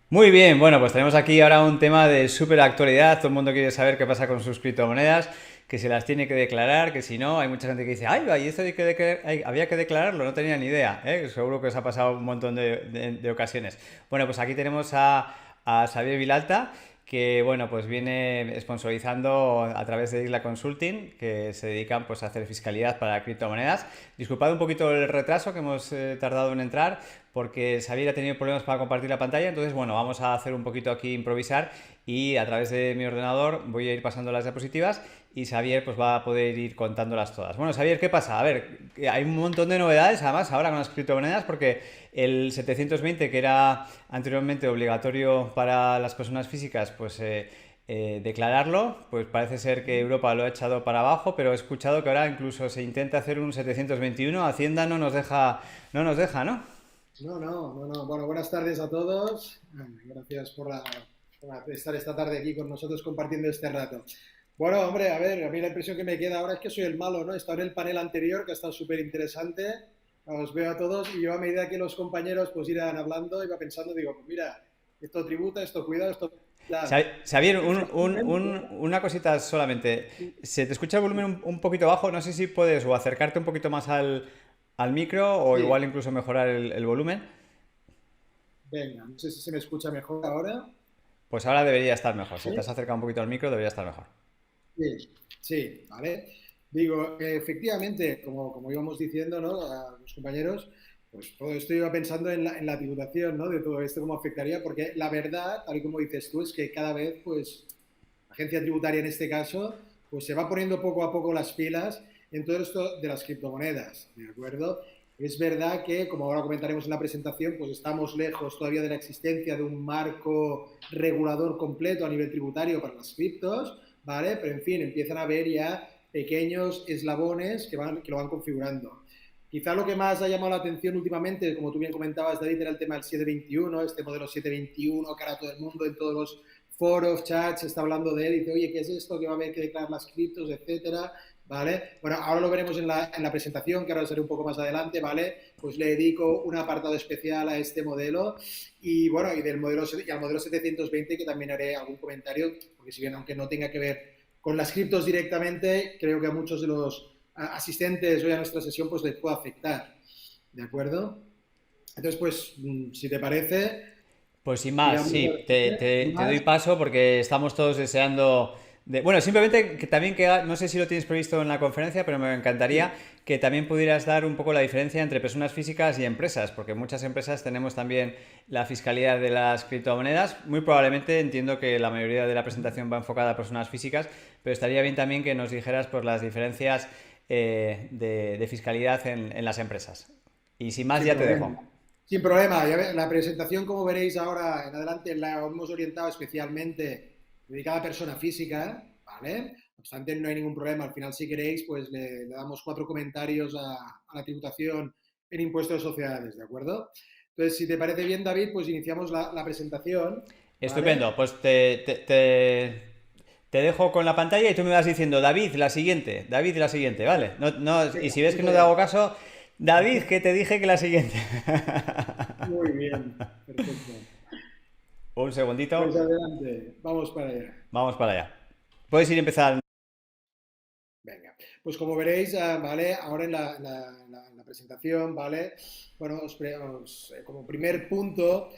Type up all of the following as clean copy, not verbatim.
Muy bien, bueno, pues tenemos aquí ahora un tema de súper actualidad. Todo el mundo quiere saber qué pasa con sus criptomonedas, que se las tiene que declarar, que si no, hay mucha gente que dice, ay, y esto había que declararlo, no tenía ni idea, ¿eh? Seguro que os ha pasado un montón de ocasiones. Bueno, pues aquí tenemos a Xavier Vilalta, que bueno, pues viene sponsorizando a través de Isla Consulting, que se dedican pues a hacer fiscalidad para criptomonedas. Disculpad un poquito el retraso que hemos tardado en entrar, porque Xavier ha tenido problemas para compartir la pantalla, entonces bueno, vamos a hacer un poquito aquí improvisar y a través de mi ordenador voy a ir pasando las diapositivas y Xavier pues va a poder ir contándolas todas. Bueno, Xavier, ¿qué pasa? A ver, hay un montón de novedades además ahora con las criptomonedas porque el 720 que era anteriormente obligatorio para las personas físicas, pues declararlo, pues parece ser que Europa lo ha echado para abajo, pero he escuchado que ahora incluso se intenta hacer un 721, Hacienda no nos deja, ¿no? No. Bueno, buenas tardes a todos. Gracias por estar esta tarde aquí con nosotros compartiendo este rato. Bueno, hombre, a ver, a mí la impresión que me queda ahora es que soy el malo, ¿no? He estado en el panel anterior, que ha estado súper interesante. Os veo a todos y yo a medida que los compañeros pues irán hablando, iba pensando, digo, pues mira, esto tributa, esto cuidado, esto tal. Xavier, Efectivamente, una cosita solamente. Se te escucha el volumen un poquito bajo. No sé si puedes o acercarte un poquito más al micro o igual sí, incluso mejorar el volumen. venga, no sé si se me escucha mejor ahora. Pues ahora debería estar mejor. Si te has ¿Sí? acercado un poquito al micro, debería estar mejor. Sí, sí, ¿vale? Digo, efectivamente, como íbamos diciendo, ¿no? A los compañeros, pues todo esto iba pensando en la tributación, ¿no? De todo esto, cómo afectaría, porque la verdad, tal y como dices tú, es que cada vez, pues, la agencia tributaria en este caso, pues se va poniendo poco a poco las pilas en todo esto de las criptomonedas, ¿de acuerdo? Es verdad que, como ahora comentaremos en la presentación, pues estamos lejos todavía de la existencia de un marco regulador completo a nivel tributario para las criptos, ¿vale? Pero en fin, empiezan a haber ya pequeños eslabones que lo van configurando. Quizá lo que más ha llamado la atención últimamente, como tú bien comentabas, David, era el tema del 721, este modelo 721 que ahora todo el mundo en todos los foros, chats, se está hablando de él y dice, oye, ¿qué es esto? Que va a haber que declarar las criptos, etcétera. ¿Vale? Bueno, ahora lo veremos en la presentación, que ahora será un poco más adelante, ¿vale? Pues le dedico un apartado especial a este modelo y bueno, y al modelo 720 que también haré algún comentario, porque si bien aunque no tenga que ver con las criptos directamente, creo que a muchos de los asistentes hoy a nuestra sesión pues les puede afectar, ¿de acuerdo? Entonces, pues, si te parece, Pues sin más, tiramos sí, te, te doy más. paso porque estamos todos deseando. Bueno, simplemente que también que no sé si lo tienes previsto en la conferencia, pero me encantaría Sí, que también pudieras dar un poco la diferencia entre personas físicas y empresas, porque muchas empresas tenemos también la fiscalidad de las criptomonedas. Muy probablemente entiendo que la mayoría de la presentación va enfocada a personas físicas, pero estaría bien también que nos dijeras pues, las diferencias de fiscalidad en las empresas. Y sin más, sin ya te dejo. problema. Sin problema. La presentación, como veréis ahora en adelante, la hemos orientado especialmente dedicada a persona física, ¿vale? No obstante, no hay ningún problema. Al final, si queréis, pues le damos cuatro comentarios a la tributación en impuestos de sociedades, ¿de acuerdo? Entonces, si te parece bien, David, pues iniciamos la presentación, ¿vale? Estupendo, pues te dejo con la pantalla y tú me vas diciendo, David, la siguiente, ¿vale? Y Venga, si ves que vamos no te hago allá. caso, David, que te dije que la siguiente. Muy bien, perfecto. Un segundito, Pues adelante, vamos para allá. vamos para allá. Puedes ir a empezar. Venga, pues como veréis, ¿vale? Ahora en la presentación, ¿vale? Bueno, como primer punto,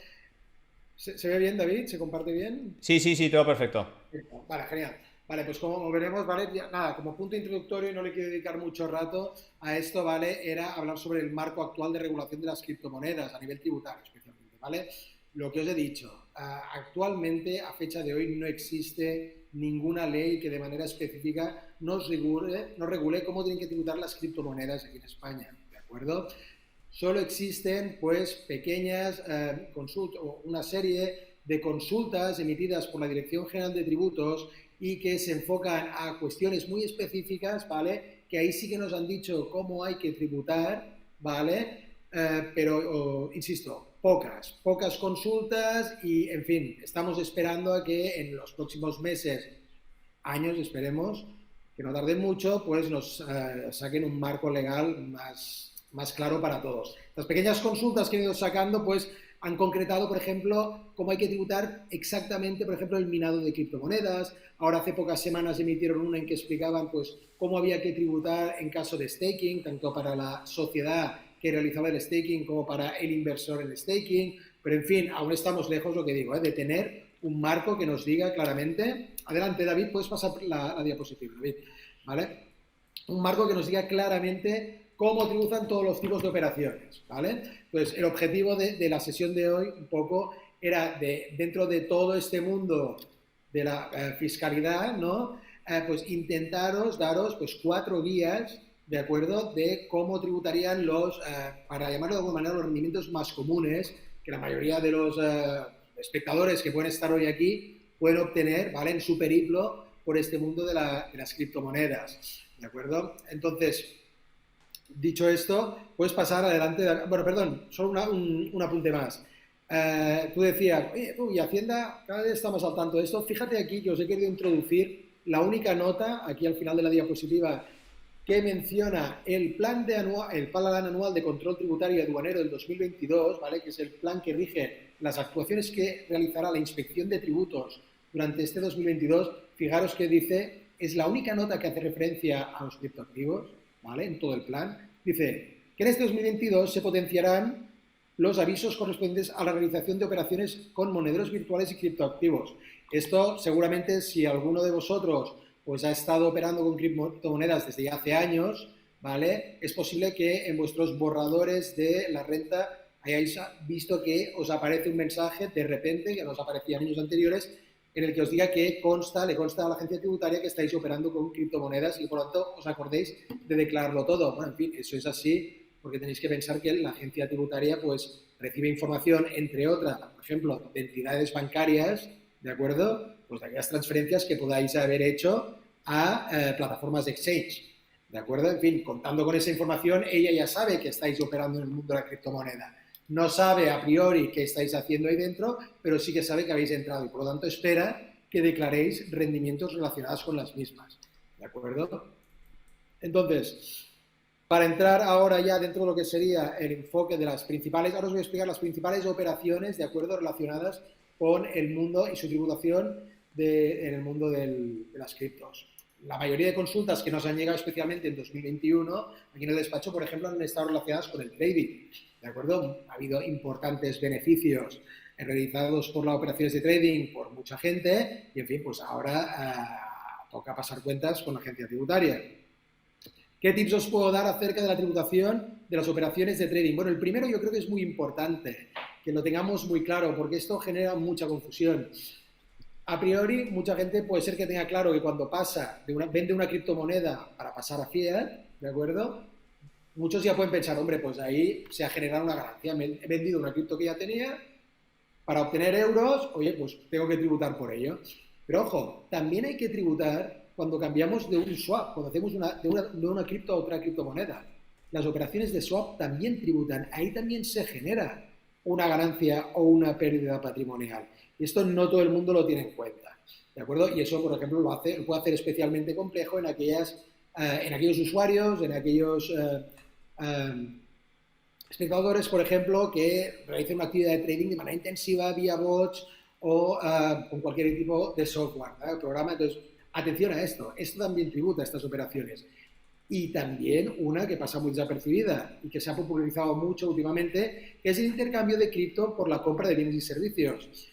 ¿se ve bien, David? ¿Se comparte bien? Sí, sí, sí, todo perfecto. Vale, genial. Vale, pues como veremos, ¿vale? Nada, como punto introductorio, y no le quiero dedicar mucho rato a esto, ¿vale? Era hablar sobre el marco actual de regulación de las criptomonedas a nivel tributario, especialmente, ¿vale? Lo que os he dicho, actualmente, a fecha de hoy, no existe ninguna ley que de manera específica nos regule cómo tienen que tributar las criptomonedas aquí en España, ¿de acuerdo? Solo existen pues pequeñas consultas o una serie de consultas emitidas por la Dirección General de Tributos y que se enfocan a cuestiones muy específicas, ¿vale? Que ahí sí que nos han dicho cómo hay que tributar, ¿vale? Pero, insisto, pocas consultas y, en fin, estamos esperando a que en los próximos meses, años, esperemos, que no tarden mucho, pues nos saquen un marco legal más claro para todos. Las pequeñas consultas que he ido sacando, pues han concretado, por ejemplo, cómo hay que tributar exactamente, por ejemplo, el minado de criptomonedas. Ahora hace pocas semanas emitieron una en que explicaban pues cómo había que tributar en caso de staking, tanto para la sociedad que realizaba el staking como para el inversor en staking. Pero, en fin, aún estamos lejos, lo que digo, de tener un marco que nos diga claramente... Adelante, David, puedes pasar la diapositiva, David, ¿vale? Un marco que nos diga claramente cómo tributan todos los tipos de operaciones, ¿vale? Pues el objetivo de la sesión de hoy un poco era dentro de todo este mundo de la fiscalidad, ¿no? Pues daros pues 4 guías, ¿de acuerdo?, de cómo tributarían para llamarlo de alguna manera, los rendimientos más comunes que la mayoría de los espectadores que pueden estar hoy aquí pueden obtener, ¿vale?, en su periplo por este mundo de las criptomonedas, ¿de acuerdo? Entonces, dicho esto, puedes pasar adelante. Bueno, perdón, solo un apunte más. Tú decías, oye, tú y Hacienda cada vez estamos al tanto de esto. Fíjate aquí que os he querido introducir la única nota, aquí al final de la diapositiva, que menciona el plan anual de control tributario y aduanero del 2022, ¿vale?, que es el plan que rige las actuaciones que realizará la Inspección de Tributos durante este 2022. Fijaros que dice, es la única nota que hace referencia a los criptoactivos, ¿vale?, en todo el plan. Dice que en este 2022 se potenciarán los avisos correspondientes a la realización de operaciones con monederos virtuales y criptoactivos. Esto seguramente, si alguno de vosotros pues ha estado operando con criptomonedas desde ya hace años, ¿vale?, es posible que en vuestros borradores de la renta hayáis visto que os aparece un mensaje de repente, que nos aparecía en años anteriores, en el que os diga que le consta a la agencia tributaria que estáis operando con criptomonedas y por lo tanto os acordéis de declararlo todo. Bueno, en fin, eso es así porque tenéis que pensar que la agencia tributaria pues recibe información, entre otras, por ejemplo, de entidades bancarias, ¿de acuerdo?, pues de aquellas transferencias que podáis haber hecho a plataformas de exchange, ¿de acuerdo? En fin, contando con esa información, ella ya sabe que estáis operando en el mundo de la criptomoneda. No sabe a priori qué estáis haciendo ahí dentro, pero sí que sabe que habéis entrado y por lo tanto espera que declaréis rendimientos relacionados con las mismas, ¿de acuerdo? Entonces, para entrar ahora ya dentro de lo que sería el enfoque de las principales, ahora os voy a explicar las principales operaciones, ¿de acuerdo?, relacionadas con el mundo y su tributación en el mundo de las criptos. La mayoría de consultas que nos han llegado especialmente en 2021, aquí en el despacho, por ejemplo, han estado relacionadas con el trading, ¿de acuerdo? Ha habido importantes beneficios realizados por las operaciones de trading por mucha gente y, en fin, pues ahora toca pasar cuentas con la agencia tributaria. ¿Qué tips os puedo dar acerca de la tributación de las operaciones de trading? Bueno, el primero yo creo que es muy importante que lo tengamos muy claro porque esto genera mucha confusión. A priori, mucha gente puede ser que tenga claro que cuando vende una criptomoneda para pasar a fiat, ¿de acuerdo? Muchos ya pueden pensar, hombre, pues ahí se ha generado una ganancia. He vendido una cripto que ya tenía para obtener euros, oye, pues tengo que tributar por ello. Pero ojo, también hay que tributar cuando cambiamos de un swap, cuando hacemos de una cripto a otra criptomoneda. Las operaciones de swap también tributan, ahí también se genera una ganancia o una pérdida patrimonial. Y esto no todo el mundo lo tiene en cuenta, ¿de acuerdo? Y eso, por ejemplo, lo puede hacer especialmente complejo en aquellos usuarios, en aquellos espectadores, por ejemplo, que realicen una actividad de trading de manera intensiva vía bots o con cualquier tipo de software, ¿no?, programa. Entonces, atención a esto también tributa estas operaciones. Y también una que pasa muy desapercibida y que se ha popularizado mucho últimamente, que es el intercambio de cripto por la compra de bienes y servicios.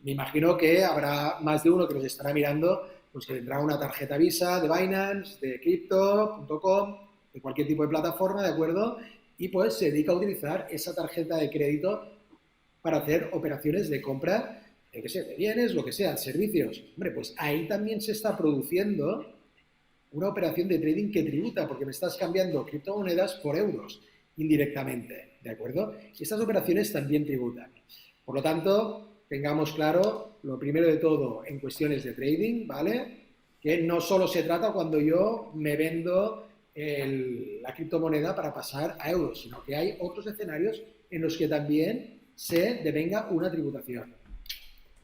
Me imagino que habrá más de uno que nos estará mirando, pues que tendrá una tarjeta Visa de Binance, de Crypto.com, de cualquier tipo de plataforma, ¿de acuerdo? Y pues se dedica a utilizar esa tarjeta de crédito para hacer operaciones de compra, de bienes, lo que sea, servicios. Hombre, pues ahí también se está produciendo una operación de trading que tributa, porque me estás cambiando criptomonedas por euros indirectamente, ¿de acuerdo? Y estas operaciones también tributan. Por lo tanto, tengamos claro, lo primero de todo, en cuestiones de trading, ¿vale?, que no solo se trata cuando yo me vendo la criptomoneda para pasar a euros, sino que hay otros escenarios en los que también se devenga una tributación.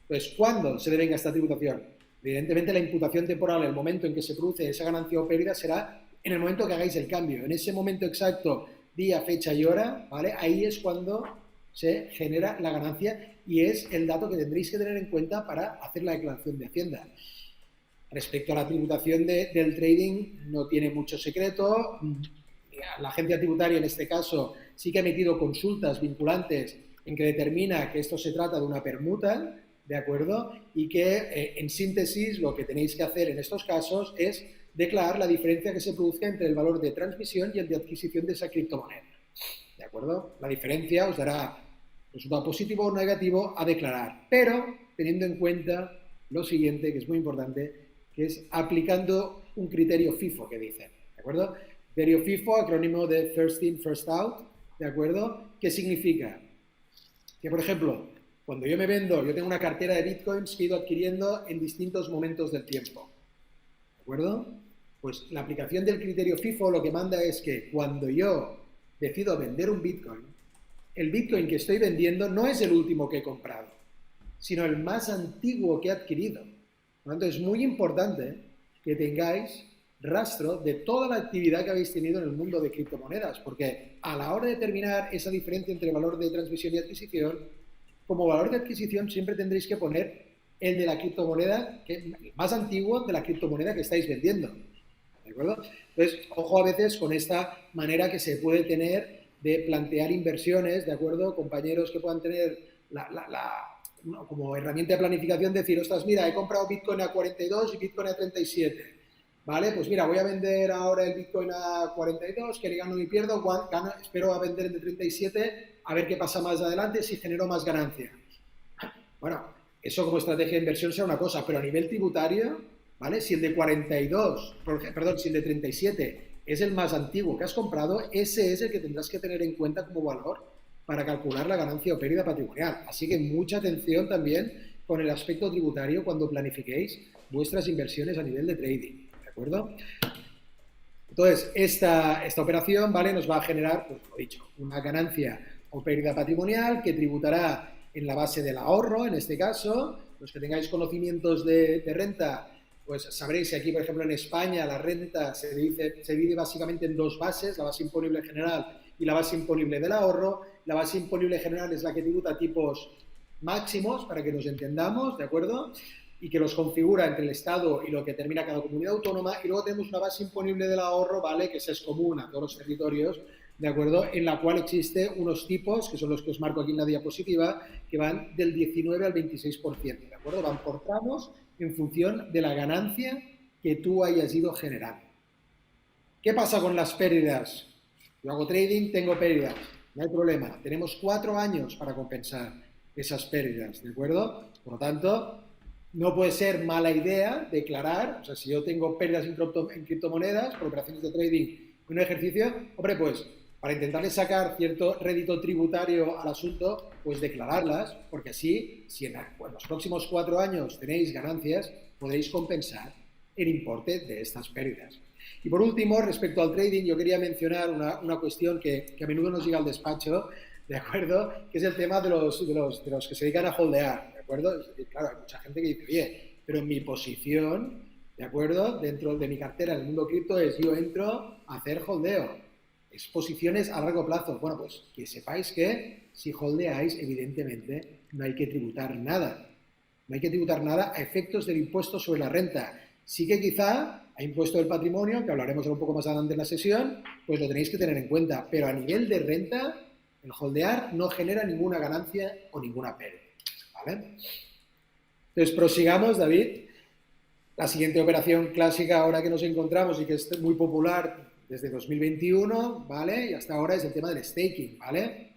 Entonces, ¿cuándo se devenga esta tributación? Evidentemente, la imputación temporal, el momento en que se produce esa ganancia o pérdida, será en el momento que hagáis el cambio. En ese momento exacto, día, fecha y hora, ¿vale?, ahí es cuando se genera la ganancia y es el dato que tendréis que tener en cuenta para hacer la declaración de Hacienda. Respecto a la tributación del trading, no tiene mucho secreto. La agencia tributaria, en este caso, sí que ha emitido consultas vinculantes en que determina que esto se trata de una permuta, ¿de acuerdo? Y que, en síntesis, lo que tenéis que hacer en estos casos es declarar la diferencia que se produzca entre el valor de transmisión y el de adquisición de esa criptomoneda, ¿de acuerdo? La diferencia os dará resultado positivo o negativo a declarar, pero teniendo en cuenta lo siguiente, que es muy importante, que es aplicando un criterio FIFO que dicen, ¿de acuerdo? Criterio FIFO, acrónimo de First In, First Out, ¿de acuerdo? ¿Qué significa? Que, por ejemplo, cuando yo me vendo, yo tengo una cartera de bitcoins que he ido adquiriendo en distintos momentos del tiempo, ¿de acuerdo? Pues la aplicación del criterio FIFO lo que manda es que cuando yo decido vender un bitcoin, el bitcoin que estoy vendiendo no es el último que he comprado, sino el más antiguo que he adquirido. Por lo tanto, es muy importante que tengáis rastro de toda la actividad que habéis tenido en el mundo de criptomonedas, porque a la hora de determinar esa diferencia entre valor de transmisión y adquisición, como valor de adquisición siempre tendréis que poner el de la criptomoneda, el más antiguo de la criptomoneda que estáis vendiendo, ¿de acuerdo? Entonces, ojo a veces con esta manera que se puede tener de plantear inversiones, ¿de acuerdo? Compañeros que puedan tener como herramienta de planificación, decir, ostras, mira, he comprado Bitcoin a 42 y Bitcoin a 37, ¿vale? Pues mira, voy a vender ahora el Bitcoin a 42, que ni gano ni pierdo, espero a vender el de 37, a ver qué pasa más adelante, si genero más ganancia. Bueno, eso como estrategia de inversión será una cosa, pero a nivel tributario, ¿vale? Si el de 42, perdón, si el de 37 es el más antiguo que has comprado, ese es el que tendrás que tener en cuenta como valor para calcular la ganancia o pérdida patrimonial. Así que mucha atención también con el aspecto tributario cuando planifiquéis vuestras inversiones a nivel de trading, ¿de acuerdo? Entonces, esta operación, ¿vale? Nos va a generar, pues lo dicho, una ganancia o pérdida patrimonial que tributará en la base del ahorro, en este caso. Los que tengáis conocimientos de renta, pues sabréis que aquí, por ejemplo, en España la renta se divide básicamente en dos bases, la base imponible general y la base imponible del ahorro. La base imponible general es la que tributa tipos máximos, para que nos entendamos, ¿de acuerdo? Y que los configura entre el Estado y lo que determina cada comunidad autónoma. Y luego tenemos una base imponible del ahorro, ¿vale? Que es común a todos los territorios, ¿de acuerdo? En la cual existe unos tipos, que son los que os marco aquí en la diapositiva, que van del 19 al 26%, ¿de acuerdo? Van por tramos en función de la ganancia que tú hayas ido generando. ¿Qué pasa con las pérdidas? Yo hago trading, tengo pérdidas. No hay problema. Tenemos 4 años para compensar esas pérdidas, ¿de acuerdo? Por lo tanto, no puede ser mala idea declarar, o sea, si yo tengo pérdidas en criptomonedas por operaciones de trading en un ejercicio, hombre, pues para intentarle sacar cierto rédito tributario al asunto, pues declararlas, porque así, si en los próximos 4 años tenéis ganancias, podréis compensar el importe de estas pérdidas. Y por último, respecto al trading, yo quería mencionar una cuestión que a menudo nos llega al despacho, ¿de acuerdo? Que es el tema de los que se dedican a holdear, ¿de acuerdo? Claro, hay mucha gente que dice, oye, pero mi posición, ¿de acuerdo? Dentro de mi cartera en el mundo cripto es yo entro a hacer holdeo. Es posiciones a largo plazo. Bueno, pues que sepáis que si holdeáis, evidentemente, no hay que tributar nada. No hay que tributar nada a efectos del impuesto sobre la renta. Sí que quizá a impuesto del patrimonio, que hablaremos un poco más adelante en la sesión, pues lo tenéis que tener en cuenta. Pero a nivel de renta, el holdear no genera ninguna ganancia o ninguna pérdida, ¿vale? Entonces, prosigamos, David. La siguiente operación clásica ahora que nos encontramos y que es muy popular desde 2021, ¿vale? Y hasta ahora es el tema del staking, ¿vale?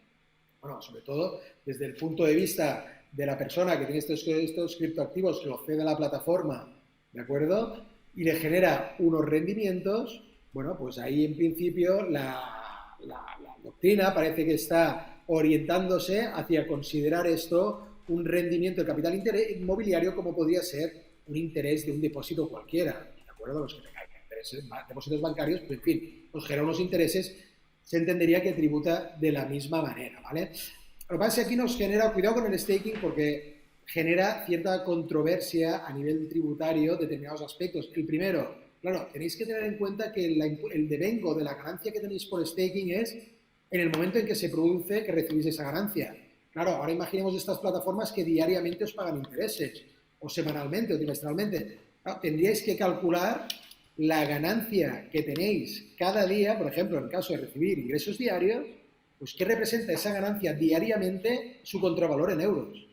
Bueno, sobre todo desde el punto de vista de la persona que tiene estos criptoactivos, que lo cede a la plataforma, ¿de acuerdo? Y le genera unos rendimientos, bueno, pues ahí en principio la doctrina parece que está orientándose hacia considerar esto un rendimiento de capital inmobiliario como podría ser un interés de un depósito cualquiera, ¿de acuerdo? Los que tengan depósitos bancarios, pues en fin, os genera unos intereses, se entendería que tributa de la misma manera, ¿vale? Lo que pasa es que aquí nos genera, cuidado con el staking porque genera cierta controversia a nivel tributario determinados aspectos. El primero, claro, tenéis que tener en cuenta que el devengo de la ganancia que tenéis por staking es en el momento en que se produce que recibís esa ganancia. Claro, ahora imaginemos estas plataformas que diariamente os pagan intereses, o semanalmente, o trimestralmente. Claro, tendríais que calcular la ganancia que tenéis cada día, por ejemplo, en el caso de recibir ingresos diarios, pues qué representa esa ganancia diariamente su contravalor en euros,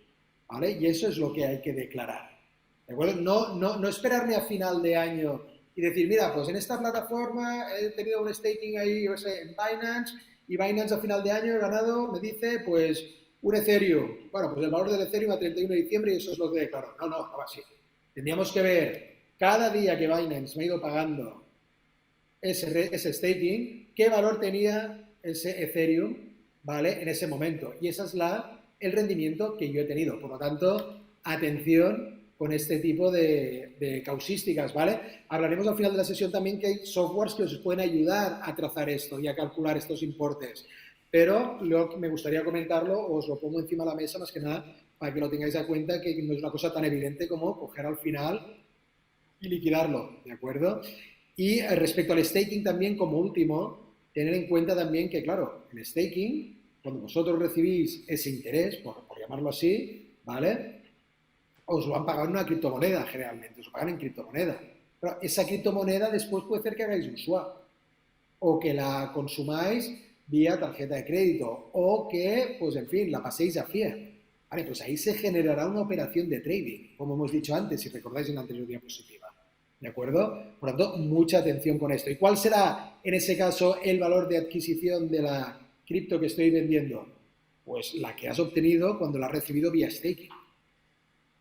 ¿vale? Y eso es lo que hay que declarar, ¿de acuerdo? No esperarme a final de año y decir, mira, pues en esta plataforma he tenido un staking ahí, yo sé, en Binance, y Binance a final de año he ganado, me dice, pues, un Ethereum. Bueno, pues el valor del Ethereum a 31 de diciembre y eso es lo que declaro. No va así. Tendríamos que ver cada día que Binance me ha ido pagando ese staking, qué valor tenía ese Ethereum, ¿vale? En ese momento. Y ese es el rendimiento que yo he tenido. Por lo tanto, atención con este tipo de causísticas, ¿vale? Hablaremos al final de la sesión también que hay softwares que os pueden ayudar a trazar esto y a calcular estos importes. Pero me gustaría comentarlo, os lo pongo encima de la mesa más que nada para que lo tengáis a cuenta, que no es una cosa tan evidente como coger al final y liquidarlo, ¿de acuerdo? Y respecto al staking también, como último, tener en cuenta también que, claro, el staking, cuando vosotros recibís ese interés, por llamarlo así, ¿vale? Os lo han pagado en una criptomoneda generalmente, os lo pagan en criptomoneda. Pero esa criptomoneda después puede ser que hagáis un swap o que la consumáis vía tarjeta de crédito o que, pues en fin, la paséis a fiat. Vale, pues ahí se generará una operación de trading, como hemos dicho antes, si recordáis en la anterior diapositiva. ¿De acuerdo? Por lo tanto, mucha atención con esto. ¿Y cuál será, en ese caso, el valor de adquisición de la cripto que estoy vendiendo? Pues la que has obtenido cuando la has recibido vía staking.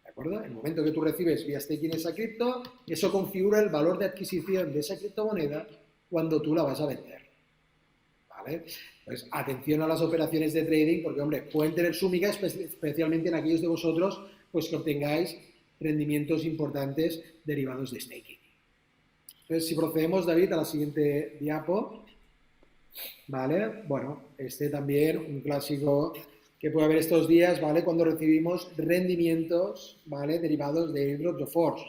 ¿De acuerdo? En el momento que tú recibes vía staking esa cripto, eso configura el valor de adquisición de esa criptomoneda cuando tú la vas a vender. ¿Vale? Pues atención a las operaciones de trading, porque, hombre, pueden tener su miga, especialmente en aquellos de vosotros pues que obtengáis rendimientos importantes derivados de staking. Entonces, si procedemos, David, a la siguiente diapo, ¿vale? Bueno, este también, un clásico que puede haber estos días, ¿vale? Cuando recibimos rendimientos, ¿vale? Derivados de airdrops o forks.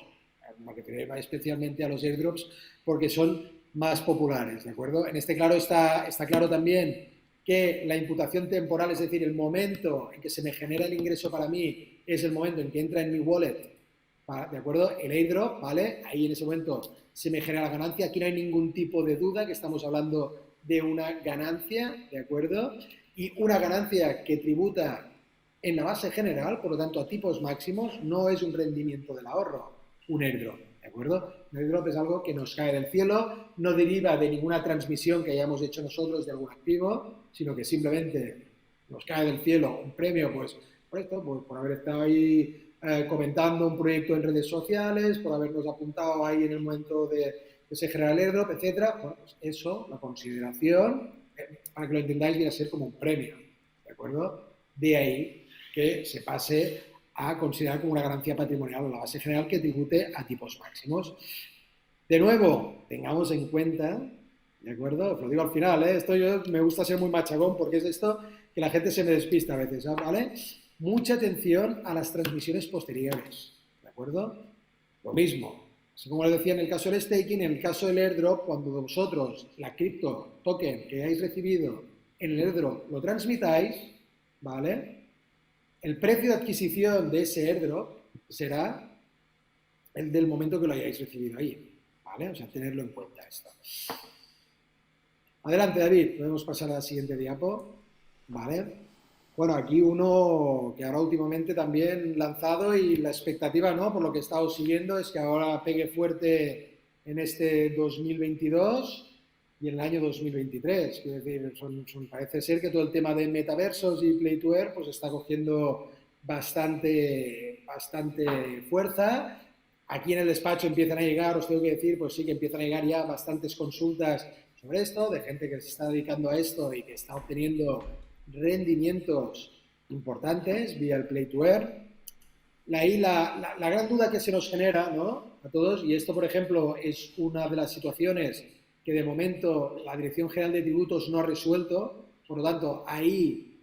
Me refiero especialmente a los airdrops porque son más populares, ¿de acuerdo? En este claro está claro también que la imputación temporal, es decir, el momento en que se me genera el ingreso para mí, es el momento en que entra en mi wallet, ¿de acuerdo? El airdrop, ¿vale? Ahí en ese momento se me genera la ganancia. Aquí no hay ningún tipo de duda que estamos hablando de una ganancia, ¿de acuerdo? Y una ganancia que tributa en la base general, por lo tanto a tipos máximos, no es un rendimiento del ahorro, un airdrop, ¿de acuerdo? Un airdrop es algo que nos cae del cielo, no deriva de ninguna transmisión que hayamos hecho nosotros de algún activo, sino que simplemente nos cae del cielo un premio, pues por esto, pues por haber estado ahí comentando un proyecto en redes sociales, por habernos apuntado ahí en el momento de que se genera el airdrop, etcétera. Bueno, pues eso, la consideración, para que lo entendáis, viene a ser como un premio, ¿de acuerdo? De ahí que se pase a considerar como una ganancia patrimonial o la base general que tribute a tipos máximos. De nuevo, tengamos en cuenta, ¿de acuerdo? Os lo digo al final, ¿eh? Esto yo me gusta ser muy machacón porque es esto que la gente se me despista a veces, ¿vale? Mucha atención a las transmisiones posteriores, ¿de acuerdo? Lo mismo, así como les decía en el caso del staking, en el caso del airdrop, cuando vosotros la cripto token que hayáis recibido en el airdrop lo transmitáis, ¿vale? El precio de adquisición de ese airdrop será el del momento que lo hayáis recibido ahí, ¿vale? O sea, tenerlo en cuenta esto. Adelante, David, podemos pasar a la siguiente diapo, ¿vale? Bueno, aquí uno que ahora últimamente también lanzado y la expectativa, ¿no? Por lo que he estado siguiendo es que ahora pegue fuerte en este 2022 y en el año 2023. Quiero decir, parece ser que todo el tema de metaversos y play to earn pues está cogiendo bastante fuerza. Aquí en el despacho empiezan a llegar, os tengo que decir, pues sí que empiezan a llegar ya bastantes consultas sobre esto, de gente que se está dedicando a esto y que está obteniendo rendimientos importantes vía el play to earn. Ahí la gran duda que se nos genera, ¿no? A todos, y esto por ejemplo es una de las situaciones que de momento la Dirección General de Tributos no ha resuelto, por lo tanto ahí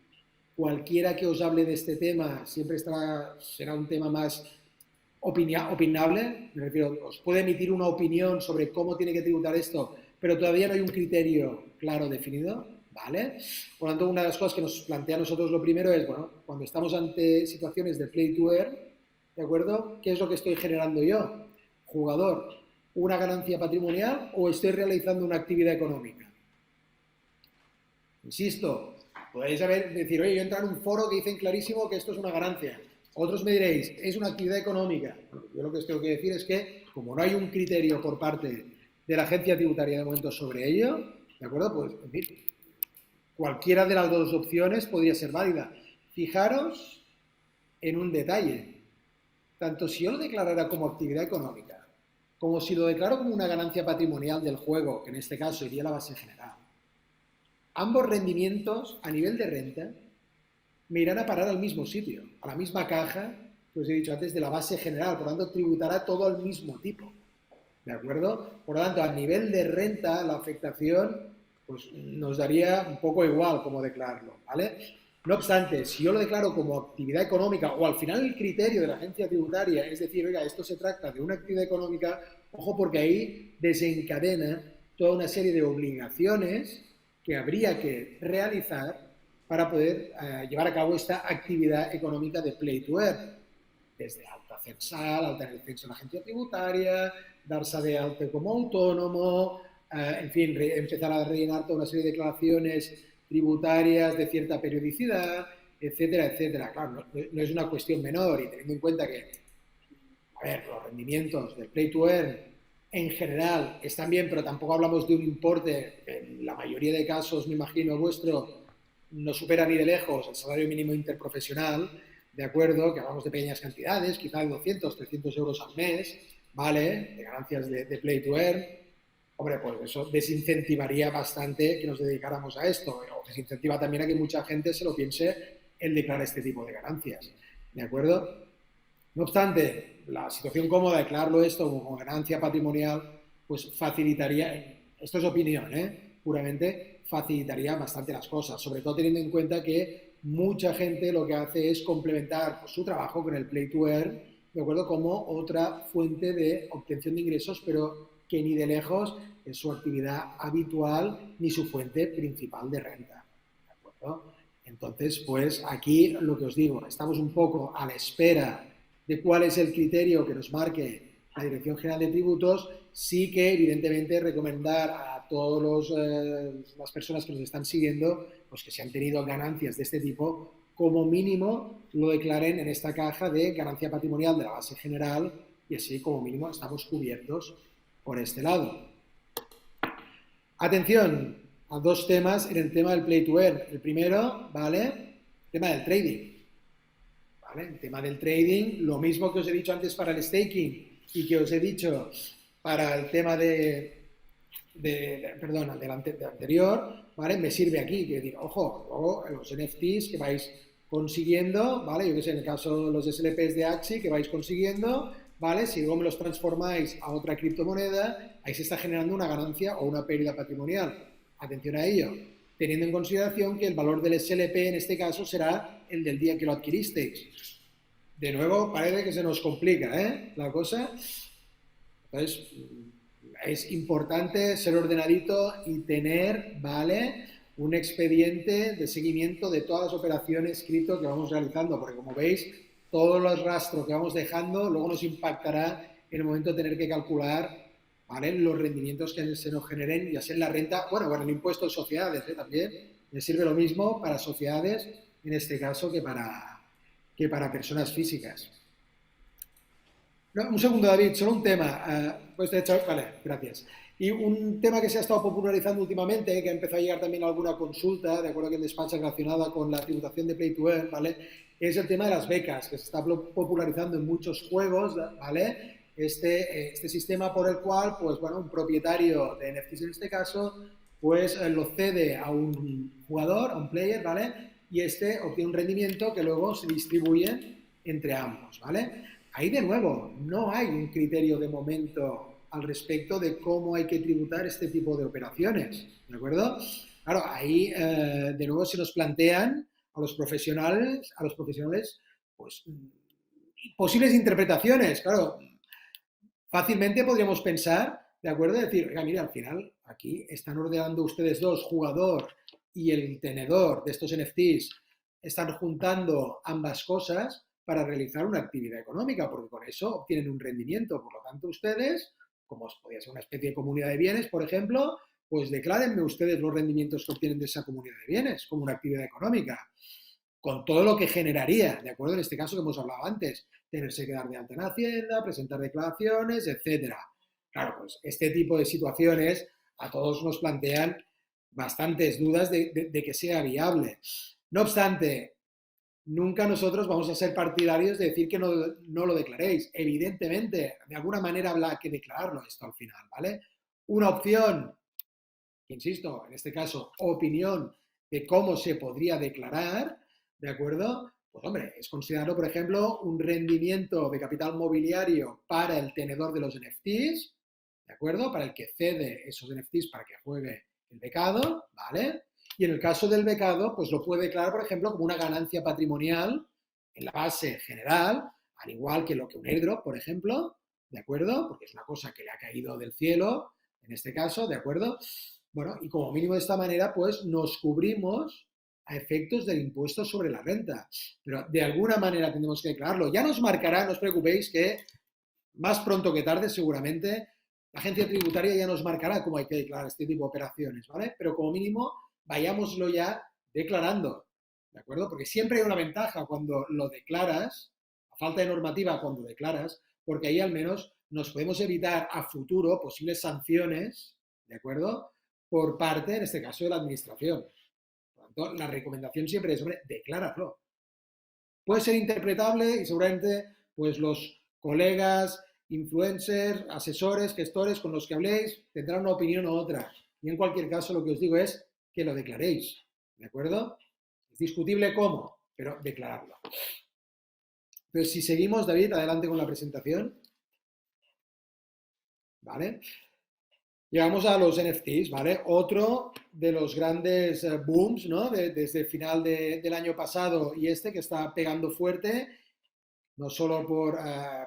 cualquiera que os hable de este tema siempre será un tema más opinable, me refiero, os puede emitir una opinión sobre cómo tiene que tributar esto, pero todavía no hay un criterio claro definido, ¿vale? Por lo tanto, una de las cosas que nos plantea a nosotros lo primero es, bueno, cuando estamos ante situaciones de play to earn, ¿de acuerdo? ¿Qué es lo que estoy generando yo? Jugador, ¿una ganancia patrimonial o estoy realizando una actividad económica? Insisto, podéis decir, oye, yo entro en un foro que dicen clarísimo que esto es una ganancia. Otros me diréis, es una actividad económica. Bueno, yo lo que os tengo que decir es que, como no hay un criterio por parte de la agencia tributaria de momento sobre ello, ¿de acuerdo? Pues, en fin, cualquiera de las dos opciones podría ser válida. Fijaros en un detalle. Tanto si yo lo declarara como actividad económica, como si lo declaro como una ganancia patrimonial del juego, que en este caso iría a la base general, ambos rendimientos a nivel de renta me irán a parar al mismo sitio, a la misma caja que os he dicho antes de la base general, por lo tanto tributará todo al mismo tipo, ¿de acuerdo? Por lo tanto, a nivel de renta, la afectación pues nos daría un poco igual cómo declararlo, ¿vale? No obstante, si yo lo declaro como actividad económica o al final el criterio de la agencia tributaria es decir, oiga, esto se trata de una actividad económica, ojo porque ahí desencadena toda una serie de obligaciones que habría que realizar para poder llevar a cabo esta actividad económica de play to earn. Desde alta censal, alta en el censo de la agencia tributaria, darse de alta como autónomo, en fin, empezar a rellenar toda una serie de declaraciones tributarias de cierta periodicidad, etcétera, etcétera. Claro, no es una cuestión menor y teniendo en cuenta que, a ver, los rendimientos del play to earn en general están bien, pero tampoco hablamos de un importe, en la mayoría de casos, me imagino, vuestro, no supera ni de lejos el salario mínimo interprofesional, ¿de acuerdo? Que hablamos de pequeñas cantidades, quizás 200, 300 euros al mes, ¿vale? De ganancias de play to earn. Hombre, pues eso desincentivaría bastante que nos dedicáramos a esto, o desincentiva también a que mucha gente se lo piense en declarar este tipo de ganancias, ¿de acuerdo? No obstante, la situación cómoda de declararlo esto como ganancia patrimonial, pues facilitaría, esto es opinión, puramente, facilitaría bastante las cosas, sobre todo teniendo en cuenta que mucha gente lo que hace es complementar pues, su trabajo con el play to earn, ¿de acuerdo? Como otra fuente de obtención de ingresos, pero que ni de lejos es su actividad habitual ni su fuente principal de renta, ¿de acuerdo? Entonces, pues aquí lo que os digo, estamos un poco a la espera de cuál es el criterio que nos marque la Dirección General de Tributos, sí que evidentemente recomendar a todas las personas que nos están siguiendo, pues que si han tenido ganancias de este tipo, como mínimo lo declaren en esta caja de ganancia patrimonial de la base general y así como mínimo estamos cubiertos por este lado. Atención a dos temas en el tema del play to earn. El primero, ¿vale? El tema del trading. ¿Vale? El tema del trading, lo mismo que os he dicho antes para el staking y que os he dicho para el tema del anterior, ¿vale? Me sirve aquí, que digo, ojo, luego los NFTs que vais consiguiendo, ¿vale? Yo que sé, en el caso de los SLPs de Axie que vais consiguiendo, ¿vale? Si luego me los transformáis a otra criptomoneda, ahí se está generando una ganancia o una pérdida patrimonial. Atención a ello, teniendo en consideración que el valor del SLP en este caso será el del día que lo adquiristeis. De nuevo, parece que se nos complica, la cosa. Entonces, es importante ser ordenadito y tener, ¿vale?, un expediente de seguimiento de todas las operaciones cripto que vamos realizando, porque como veis, todos los rastros que vamos dejando luego nos impactará en el momento de tener que calcular, ¿vale?, los rendimientos que se nos generen, ya sea en la renta, bueno, el impuesto de sociedades, también, les sirve lo mismo para sociedades, en este caso, que para personas físicas. No, un segundo, David, solo un tema. Pues de hecho, vale, gracias. Y un tema que se ha estado popularizando últimamente, que ha empezado a llegar también a alguna consulta, de acuerdo que en despacho relacionada con la tributación de Play to Earn, ¿vale? Es el tema de las becas, que se está popularizando en muchos juegos, ¿vale? Este sistema por el cual, pues bueno, un propietario de NFTs en este caso, pues lo cede a un jugador, a un player, ¿vale? Y este obtiene un rendimiento que luego se distribuye entre ambos, ¿vale? Ahí de nuevo, no hay un criterio de momento al respecto de cómo hay que tributar este tipo de operaciones, ¿de acuerdo? Claro, ahí de nuevo se nos plantean a los profesionales, pues posibles interpretaciones, claro. Fácilmente podríamos pensar, ¿de acuerdo? Decir, oiga, mira, al final aquí están ordenando ustedes dos, jugador y el tenedor de estos NFTs están juntando ambas cosas para realizar una actividad económica, porque con eso obtienen un rendimiento. Por lo tanto, ustedes, como podría ser una especie de comunidad de bienes, por ejemplo, pues declárenme ustedes los rendimientos que obtienen de esa comunidad de bienes como una actividad económica, con todo lo que generaría, ¿de acuerdo? En este caso que hemos hablado antes, tenerse que dar de alta en Hacienda, presentar declaraciones, etcétera. Claro, pues este tipo de situaciones a todos nos plantean bastantes dudas de que sea viable. No obstante, nunca nosotros vamos a ser partidarios de decir que no lo declaréis. Evidentemente, de alguna manera habrá que declararlo esto al final, ¿vale? Una opción, insisto, en este caso, opinión de cómo se podría declarar, ¿de acuerdo? Pues hombre, es considerarlo, por ejemplo, un rendimiento de capital mobiliario para el tenedor de los NFTs, ¿de acuerdo? Para el que cede esos NFTs para que juegue el becado, ¿vale? Y en el caso del becado, pues lo puede declarar, por ejemplo, como una ganancia patrimonial en la base general, al igual que lo que un airdrop, por ejemplo, ¿de acuerdo? Porque es una cosa que le ha caído del cielo, en este caso, ¿de acuerdo? Bueno, y como mínimo de esta manera, pues nos cubrimos a efectos del impuesto sobre la renta. Pero de alguna manera tenemos que declararlo. Ya nos marcará, no os preocupéis, que más pronto que tarde seguramente la agencia tributaria ya nos marcará cómo hay que declarar este tipo de operaciones, ¿vale? Pero como mínimo vayámoslo ya declarando, ¿de acuerdo? Porque siempre hay una ventaja cuando lo declaras, a falta de normativa cuando declaras, porque ahí al menos nos podemos evitar a futuro posibles sanciones, ¿de acuerdo? Por parte, en este caso, de la administración. Por lo tanto, la recomendación siempre es, hombre, decláralo. Puede ser interpretable y seguramente pues los colegas, influencers, asesores, gestores con los que habléis tendrán una opinión u otra. Y en cualquier caso lo que os digo es que lo declaréis, ¿de acuerdo? Es discutible cómo, pero declararlo. Entonces, si seguimos, David, adelante con la presentación. ¿Vale? Llegamos a los NFTs, ¿vale? Otro de los grandes booms, ¿no? Desde el final del año pasado y este que está pegando fuerte, no solo por,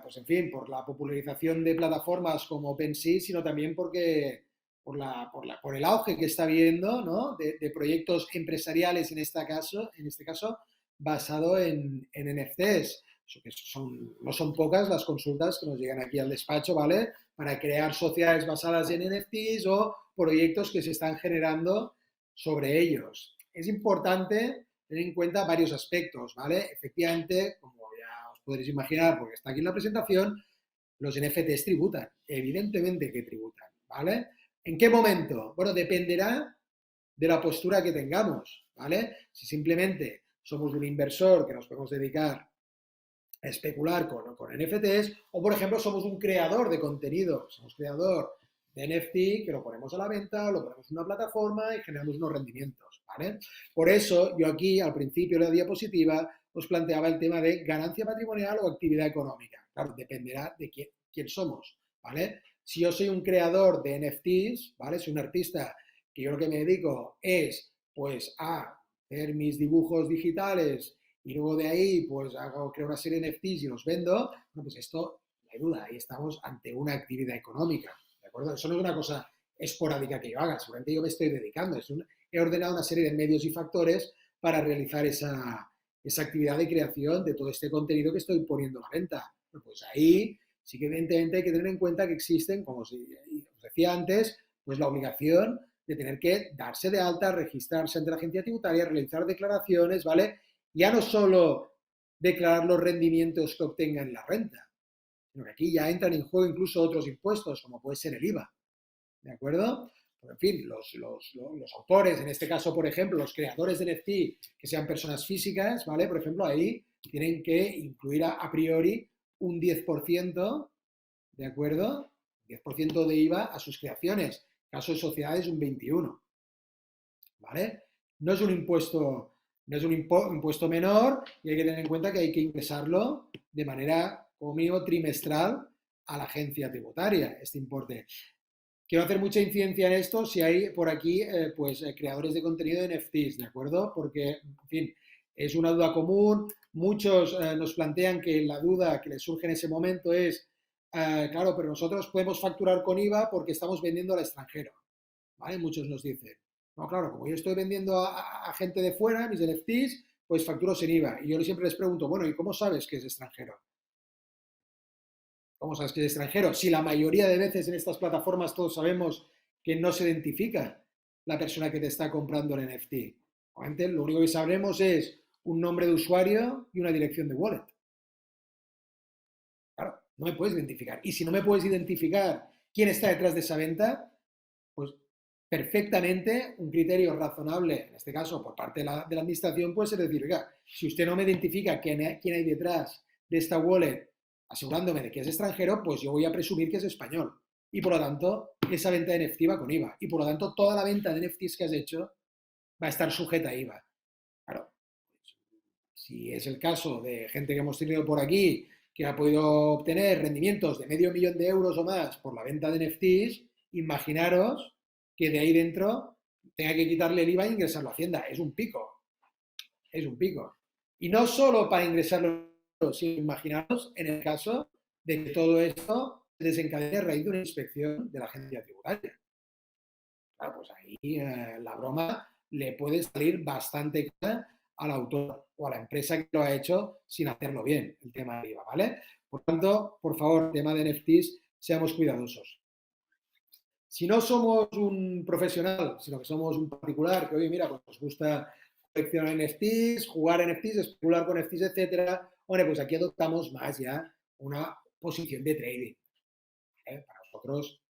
pues en fin, por la popularización de plataformas como OpenSea, sino también porque por el auge que está habiendo, ¿no? De proyectos empresariales en este caso basado en NFTs. Que no son pocas las consultas que nos llegan aquí al despacho, ¿vale? Para crear sociedades basadas en NFTs o proyectos que se están generando sobre ellos. Es importante tener en cuenta varios aspectos, ¿vale? Efectivamente, como ya os podréis imaginar, porque está aquí en la presentación, los NFTs tributan, evidentemente que tributan, ¿vale? ¿En qué momento? Bueno, dependerá de la postura que tengamos, ¿vale? Si simplemente somos un inversor que nos podemos dedicar a especular con NFTs, o por ejemplo somos un creador de contenido, somos creador de NFT que lo ponemos a la venta, lo ponemos en una plataforma y generamos unos rendimientos, ¿vale? Por eso yo aquí al principio de la diapositiva os planteaba el tema de ganancia patrimonial o actividad económica. Claro, dependerá de quién somos, ¿vale? Si yo soy un creador de NFTs, ¿vale? Soy un artista que yo lo que me dedico es pues a hacer mis dibujos digitales y luego de ahí pues creo una serie de NFTs y los vendo, bueno, pues esto, no hay duda, ahí estamos ante una actividad económica, ¿de acuerdo? Eso no es una cosa esporádica que yo haga, seguramente yo me estoy dedicando, he ordenado una serie de medios y factores para realizar esa actividad de creación de todo este contenido que estoy poniendo a la venta. Bueno, pues ahí sí que evidentemente hay que tener en cuenta que existen, como os decía antes, pues la obligación de tener que darse de alta, registrarse ante la agencia tributaria, realizar declaraciones, ¿vale? Ya no solo declarar los rendimientos que obtengan en la renta, sino que aquí ya entran en juego incluso otros impuestos, como puede ser el IVA, ¿de acuerdo? Pues, en fin, los autores, en este caso, por ejemplo, los creadores de NFT, que sean personas físicas, ¿vale? Por ejemplo, ahí tienen que incluir a priori un 10%, ¿de acuerdo? 10% de IVA a sus creaciones. En caso de sociedades, un 21%, ¿vale? No es un impuesto no es un impuesto menor y hay que tener en cuenta que hay que ingresarlo de manera, como mínimo, trimestral a la agencia tributaria, este importe. Quiero hacer mucha incidencia en esto si hay por aquí creadores de contenido de NFTs, ¿de acuerdo? Porque, en fin, es una duda común. Muchos nos plantean que la duda que les surge en ese momento es, claro, pero nosotros podemos facturar con IVA porque estamos vendiendo al extranjero, ¿vale? Muchos nos dicen. No, claro, como yo estoy vendiendo a gente de fuera, mis NFTs, pues facturo sin IVA. Y yo siempre les pregunto, bueno, ¿y cómo sabes que es extranjero? ¿Cómo sabes que es extranjero? Si la mayoría de veces en estas plataformas todos sabemos que no se identifica la persona que te está comprando el NFT. Obviamente, lo único que sabremos es un nombre de usuario y una dirección de wallet. Claro, no me puedes identificar. Y si no me puedes identificar quién está detrás de esa venta, pues perfectamente un criterio razonable, en este caso por parte de la administración, puede ser decir, oiga, si usted no me identifica quién hay detrás de esta wallet asegurándome de que es extranjero, pues yo voy a presumir que es español. Y por lo tanto, esa venta de NFT va con IVA. Y por lo tanto, toda la venta de NFTs que has hecho va a estar sujeta a IVA. Claro, si es el caso de gente que hemos tenido por aquí que ha podido obtener rendimientos de $500,000 o más por la venta de NFTs, imaginaros que de ahí dentro tenga que quitarle el IVA e ingresarlo a Hacienda. Es un pico, es un pico. Y no solo para ingresarlo, sino imaginaros en el caso de que todo esto se desencadene a raíz de una inspección de la agencia tributaria. Claro, pues ahí la broma le puede salir bastante cara al autor o a la empresa que lo ha hecho sin hacerlo bien, el tema de IVA, ¿vale? Por tanto, por favor, tema de NFTs, seamos cuidadosos. Si no somos un profesional, sino que somos un particular, que oye, mira, pues nos gusta coleccionar NFTs, jugar NFTs, especular con NFTs, etcétera, bueno, pues aquí adoptamos más ya una posición de trading. Para nosotros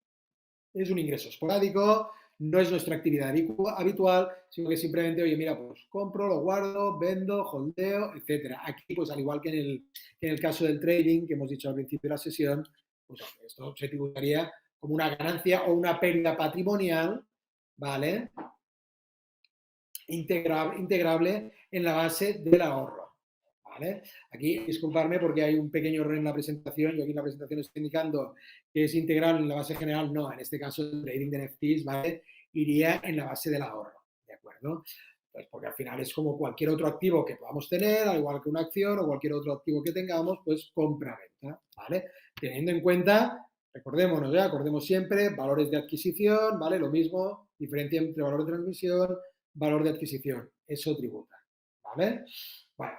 es un ingreso esporádico, no es nuestra actividad habitual, sino que simplemente, oye, mira, pues compro, lo guardo, vendo, holdeo, etcétera. Aquí, pues al igual que en el caso del trading, que hemos dicho al principio de la sesión, pues esto se tributaría como una ganancia o una pérdida patrimonial, ¿vale? Integrable en la base del ahorro. ¿Vale? Aquí, disculparme porque hay un pequeño error en la presentación. Yo aquí en la presentación estoy indicando que es integral en la base general. No, en este caso el trading de NFTs, ¿vale? Iría en la base del ahorro, ¿de acuerdo? Pues porque al final es como cualquier otro activo que podamos tener, al igual que una acción o cualquier otro activo que tengamos, pues compra-venta, ¿vale? Teniendo en cuenta, recordémonos, acordemos siempre, valores de adquisición, ¿vale? Lo mismo, diferencia entre valor de transmisión, valor de adquisición, eso tributa, ¿vale? Bueno,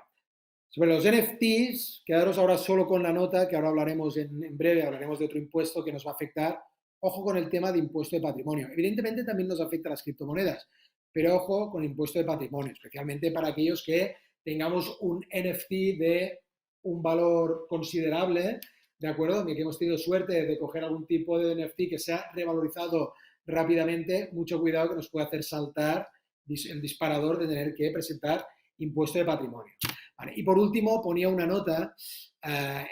sobre los NFTs, quedaros ahora solo con la nota, que ahora hablaremos en breve, hablaremos de otro impuesto que nos va a afectar. Ojo con el tema de impuesto de patrimonio. Evidentemente también nos afecta a las criptomonedas, pero ojo con el impuesto de patrimonio, especialmente para aquellos que tengamos un NFT de un valor considerable, ¿de acuerdo? Que hemos tenido suerte de coger algún tipo de NFT que se ha revalorizado rápidamente, mucho cuidado que nos puede hacer saltar el disparador de tener que presentar impuesto de patrimonio. Vale. Y por último, ponía una nota,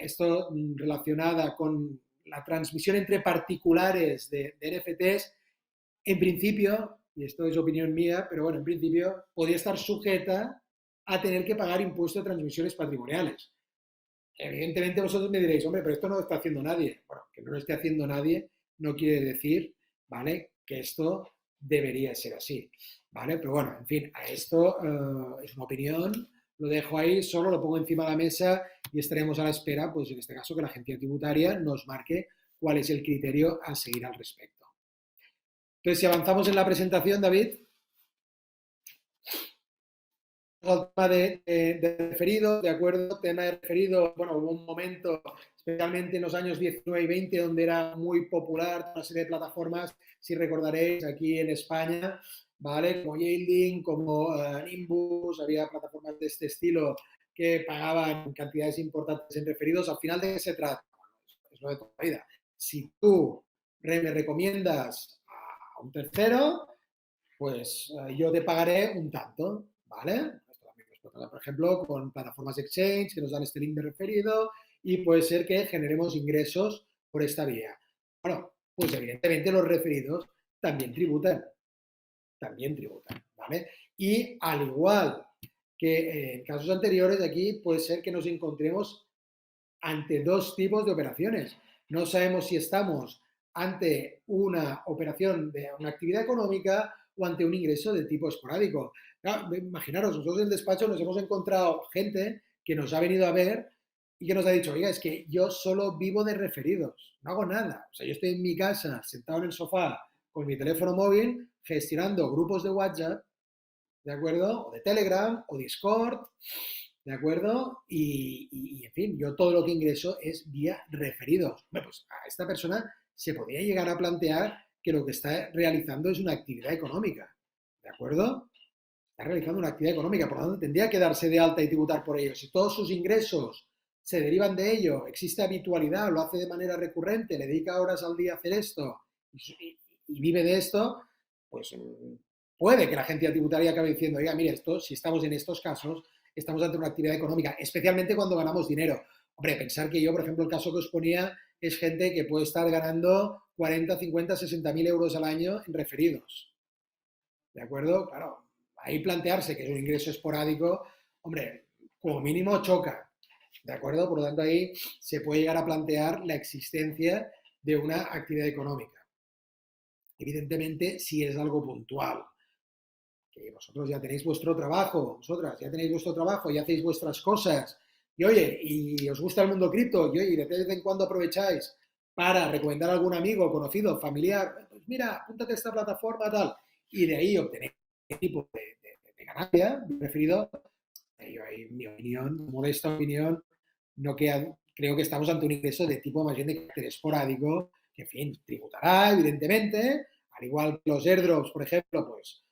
esto relacionada con la transmisión entre particulares de NFTs, en principio, y esto es opinión mía, pero bueno, en principio podría estar sujeta a tener que pagar impuesto de transmisiones patrimoniales. Evidentemente vosotros me diréis, hombre, pero esto no lo está haciendo nadie. Bueno, que no lo esté haciendo nadie no quiere decir, ¿vale?, que esto debería ser así, ¿vale? Pero bueno, en fin, a esto es una opinión, lo dejo ahí, solo lo pongo encima de la mesa y estaremos a la espera, pues en este caso, que la agencia tributaria nos marque cuál es el criterio a seguir al respecto. Entonces, si avanzamos en la presentación, David. Al tema de referido, ¿de acuerdo? Tema de referido, bueno, hubo un momento, especialmente en los años 19 y 20, donde era muy popular una serie de plataformas, si recordaréis, aquí en España, ¿vale? Como Yielding, como Nimbus, había plataformas de este estilo que pagaban cantidades importantes en referidos. Al final, ¿de qué se trata? Es lo de toda la vida. Si tú me recomiendas a un tercero, pues yo te pagaré un tanto, ¿vale? Por ejemplo, con plataformas exchange que nos dan este link de referido y puede ser que generemos ingresos por esta vía. Bueno, pues evidentemente los referidos también tributan, ¿vale? Y al igual que en casos anteriores, de aquí puede ser que nos encontremos ante dos tipos de operaciones. No sabemos si estamos ante una operación de una actividad económica o ante un ingreso de tipo esporádico. Claro, imaginaros, nosotros en el despacho nos hemos encontrado gente que nos ha venido a ver y que nos ha dicho, oiga, es que yo solo vivo de referidos, no hago nada. O sea, yo estoy en mi casa, sentado en el sofá, con mi teléfono móvil gestionando grupos de WhatsApp, ¿de acuerdo? O de Telegram o Discord, ¿de acuerdo? En fin, yo todo lo que ingreso es vía referidos. Bueno, pues a esta persona se podría llegar a plantear que lo que está realizando es una actividad económica, ¿de acuerdo? Está realizando una actividad económica, por lo tanto tendría que darse de alta y tributar por ello. Si todos sus ingresos se derivan de ello, existe habitualidad, lo hace de manera recurrente, le dedica horas al día a hacer esto y vive de esto, pues puede que la agencia tributaria acabe diciendo, oiga, mire, esto, si estamos en estos casos, estamos ante una actividad económica, especialmente cuando ganamos dinero. Hombre, pensar que yo, por ejemplo, el caso que os ponía es gente que puede estar ganando 40, 50, 60.000 euros al año en referidos. ¿De acuerdo? Claro, ahí plantearse que es un ingreso esporádico, hombre, como mínimo choca. ¿De acuerdo? Por lo tanto, ahí se puede llegar a plantear la existencia de una actividad económica. Evidentemente, si es algo puntual, que vosotros ya tenéis vuestro trabajo, vosotras ya tenéis vuestro trabajo y hacéis vuestras cosas, y oye, y os gusta el mundo cripto, y de vez en cuando aprovecháis para recomendar a algún amigo, conocido, familiar, pues mira, apúntate a esta plataforma, tal, y de ahí obtenéis tipo de ganancia, referido, yo ahí, mi opinión, modesta opinión, no queda, creo que estamos ante un ingreso de tipo más bien de carácter esporádico, que en fin, tributará, evidentemente, al igual que los airdrops, por ejemplo, pues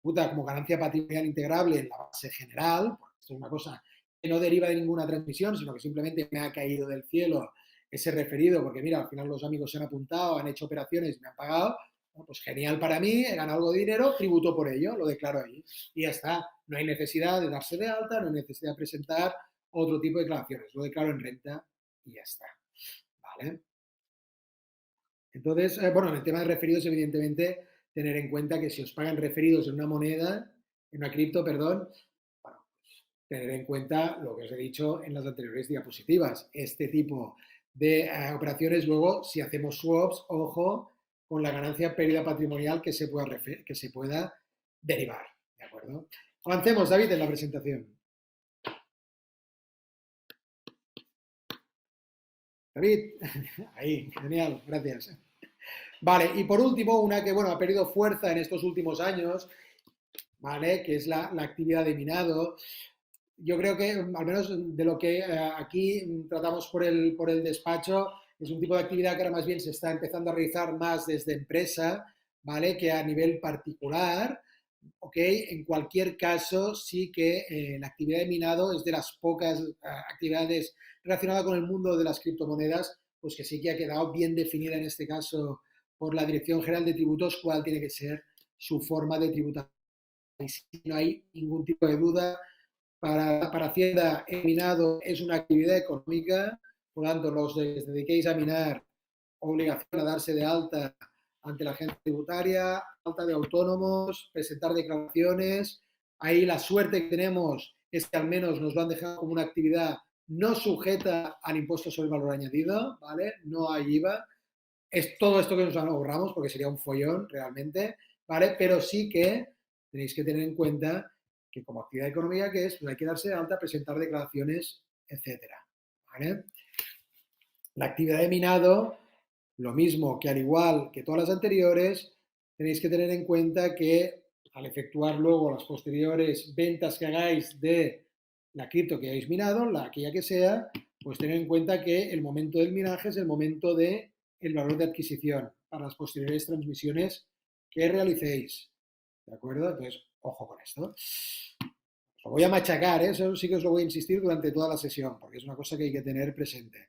tributa como ganancia patrimonial integrable en la base general, porque esto es una cosa que no deriva de ninguna transmisión, sino que simplemente me ha caído del cielo ese referido, porque mira, al final los amigos se han apuntado, han hecho operaciones, me han pagado, bueno, pues genial para mí, he ganado algo de dinero, tributo por ello, lo declaro ahí. Y ya está, no hay necesidad de darse de alta, no hay necesidad de presentar otro tipo de declaraciones, lo declaro en renta y ya está. ¿Vale? Entonces, bueno, en el tema de referidos, evidentemente, tener en cuenta que si os pagan referidos en una moneda, en una cripto, perdón, bueno, pues, tener en cuenta lo que os he dicho en las anteriores diapositivas. Este tipo de operaciones, luego, si hacemos swaps, ojo con la ganancia pérdida patrimonial que se pueda derivar. ¿De acuerdo? Avancemos, David, en la presentación. David, ahí, genial, gracias. Vale, y por último, una que, bueno, ha perdido fuerza en estos últimos años, ¿vale? Que es la actividad de minado. Yo creo que, al menos de lo que aquí tratamos por el despacho, es un tipo de actividad que ahora más bien se está empezando a realizar más desde empresa, ¿vale? Que a nivel particular, ¿ok? En cualquier caso, sí que la actividad de minado es de las pocas actividades relacionadas con el mundo de las criptomonedas, pues que sí que ha quedado bien definida en este caso por la Dirección General de Tributos cuál tiene que ser su forma de tributación. No hay ningún tipo de duda. Para Hacienda, el minado es una actividad económica, por lo tanto, los que os dediquéis a minar, obligación a darse de alta ante la agencia tributaria, alta de autónomos, presentar declaraciones. Ahí la suerte que tenemos es que al menos nos lo han dejado como una actividad no sujeta al impuesto sobre el valor añadido, ¿vale? No hay IVA. Es todo esto que nos ahorramos, porque sería un follón realmente, ¿vale? Pero sí que tenéis que tener en cuenta que como actividad económica que es, pues hay que darse de alta, presentar declaraciones, etcétera, ¿vale? La actividad de minado, lo mismo que al igual que todas las anteriores, tenéis que tener en cuenta que al efectuar luego las posteriores ventas que hagáis de la cripto que hayáis minado, la aquella que sea, pues tener en cuenta que el momento del minaje es el momento de el valor de adquisición para las posteriores transmisiones que realicéis. ¿De acuerdo? Entonces, ojo con esto. Lo voy a machacar, ¿eh? Eso sí que os lo voy a insistir durante toda la sesión, porque es una cosa que hay que tener presente.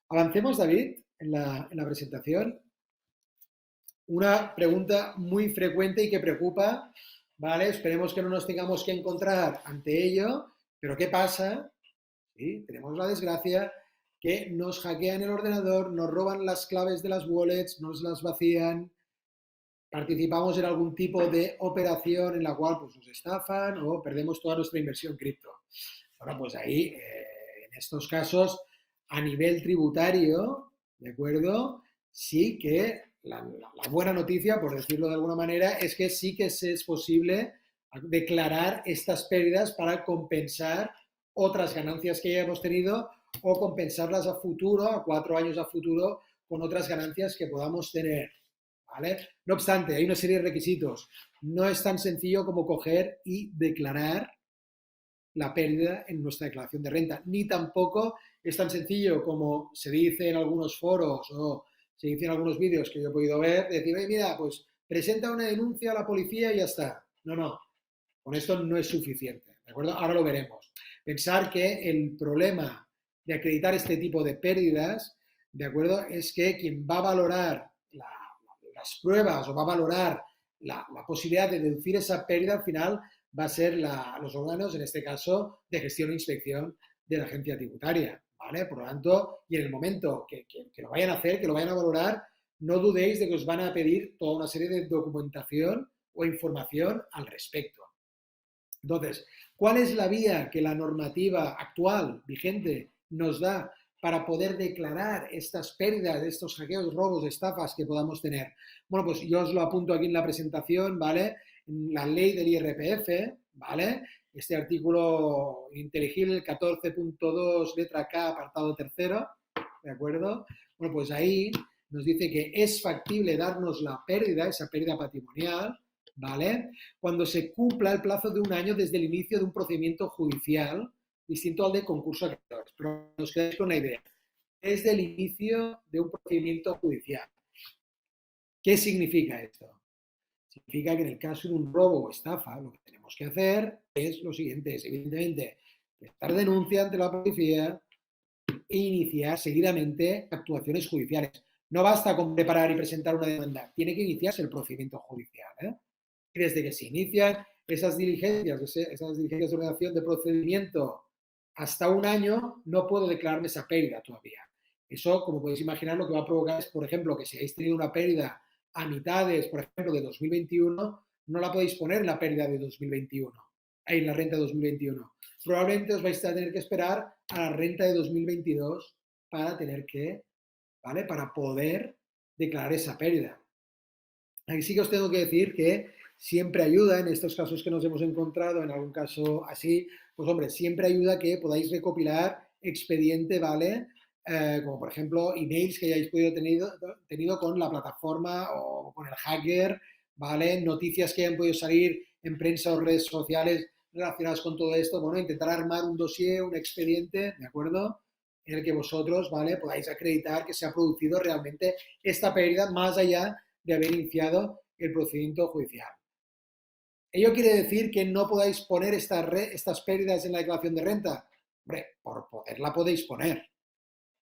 Avancemos, David, en la presentación. Una pregunta muy frecuente y que preocupa, ¿vale? Esperemos que no nos tengamos que encontrar ante ello, pero ¿qué pasa? ¿Sí? Tenemos la desgracia que nos hackean el ordenador, nos roban las claves de las wallets, nos las vacían, participamos en algún tipo de operación en la cual pues, nos estafan o perdemos toda nuestra inversión cripto. Bueno, pues ahí, en estos casos, a nivel tributario, ¿de acuerdo? Sí que la buena noticia, por decirlo de alguna manera, es que sí que es posible declarar estas pérdidas para compensar otras ganancias que ya hemos tenido o compensarlas a futuro, a 4 años a futuro, con otras ganancias que podamos tener. ¿vale? No obstante, hay una serie de requisitos. No es tan sencillo como coger y declarar la pérdida en nuestra declaración de renta, ni tampoco es tan sencillo como se dice en algunos foros o se dice en algunos vídeos que yo he podido ver, decir, oye, mira, pues presenta una denuncia a la policía y ya está. No, no, con esto no es suficiente, ¿de acuerdo? Ahora lo veremos. Pensar que el problema de acreditar este tipo de pérdidas, ¿de acuerdo? Es que quien va a valorar las pruebas o va a valorar la posibilidad de deducir esa pérdida al final va a ser los órganos, en este caso, de gestión e inspección de la agencia tributaria, ¿vale? Por lo tanto, y en el momento que lo vayan a hacer, que lo vayan a valorar, no dudéis de que os van a pedir toda una serie de documentación o información al respecto. Entonces, ¿cuál es la vía que la normativa actual, vigente, nos da para poder declarar estas pérdidas, estos hackeos, robos, estafas que podamos tener? Bueno, pues yo os lo apunto aquí en la presentación, ¿vale? La ley del IRPF, ¿vale? Este artículo inteligible, 14.2, letra K, apartado tercero, ¿de acuerdo? Bueno, pues ahí nos dice que es factible darnos la pérdida, esa pérdida patrimonial, ¿vale? Cuando se cumpla el plazo de un año desde el inicio de un procedimiento judicial, distinto al de concurso de acreedores. Pero nos quedamos con la idea. Desde el inicio de un procedimiento judicial. ¿Qué significa esto? Significa que en el caso de un robo o estafa, lo que tenemos que hacer es lo siguiente, es evidentemente prestar denuncia ante la policía e iniciar seguidamente actuaciones judiciales. No basta con preparar y presentar una demanda, tiene que iniciarse el procedimiento judicial, ¿eh? Y desde que se inician esas diligencias de ordenación de procedimiento hasta un año, no puedo declararme esa pérdida todavía. Eso, como podéis imaginar, lo que va a provocar es, por ejemplo, que si habéis tenido una pérdida a mitades, por ejemplo, de 2021, no la podéis poner en la pérdida de 2021, en la renta de 2021. Probablemente os vais a tener que esperar a la renta de 2022 para tener que, ¿vale? Para poder declarar esa pérdida. Aquí sí que os tengo que decir que siempre ayuda en estos casos que nos hemos encontrado, en algún caso así, pues hombre, siempre ayuda que podáis recopilar expediente, ¿vale? Como por ejemplo emails que hayáis podido tenido con la plataforma o con el hacker, ¿vale? Noticias que hayan podido salir en prensa o redes sociales relacionadas con todo esto, bueno, intentar armar un dossier, un expediente, ¿de acuerdo? En el que vosotros, ¿vale? Podáis acreditar que se ha producido realmente esta pérdida más allá de haber iniciado el procedimiento judicial. ¿Ello quiere decir que no podáis poner estas pérdidas en la declaración de renta? Hombre, por poderla podéis poner.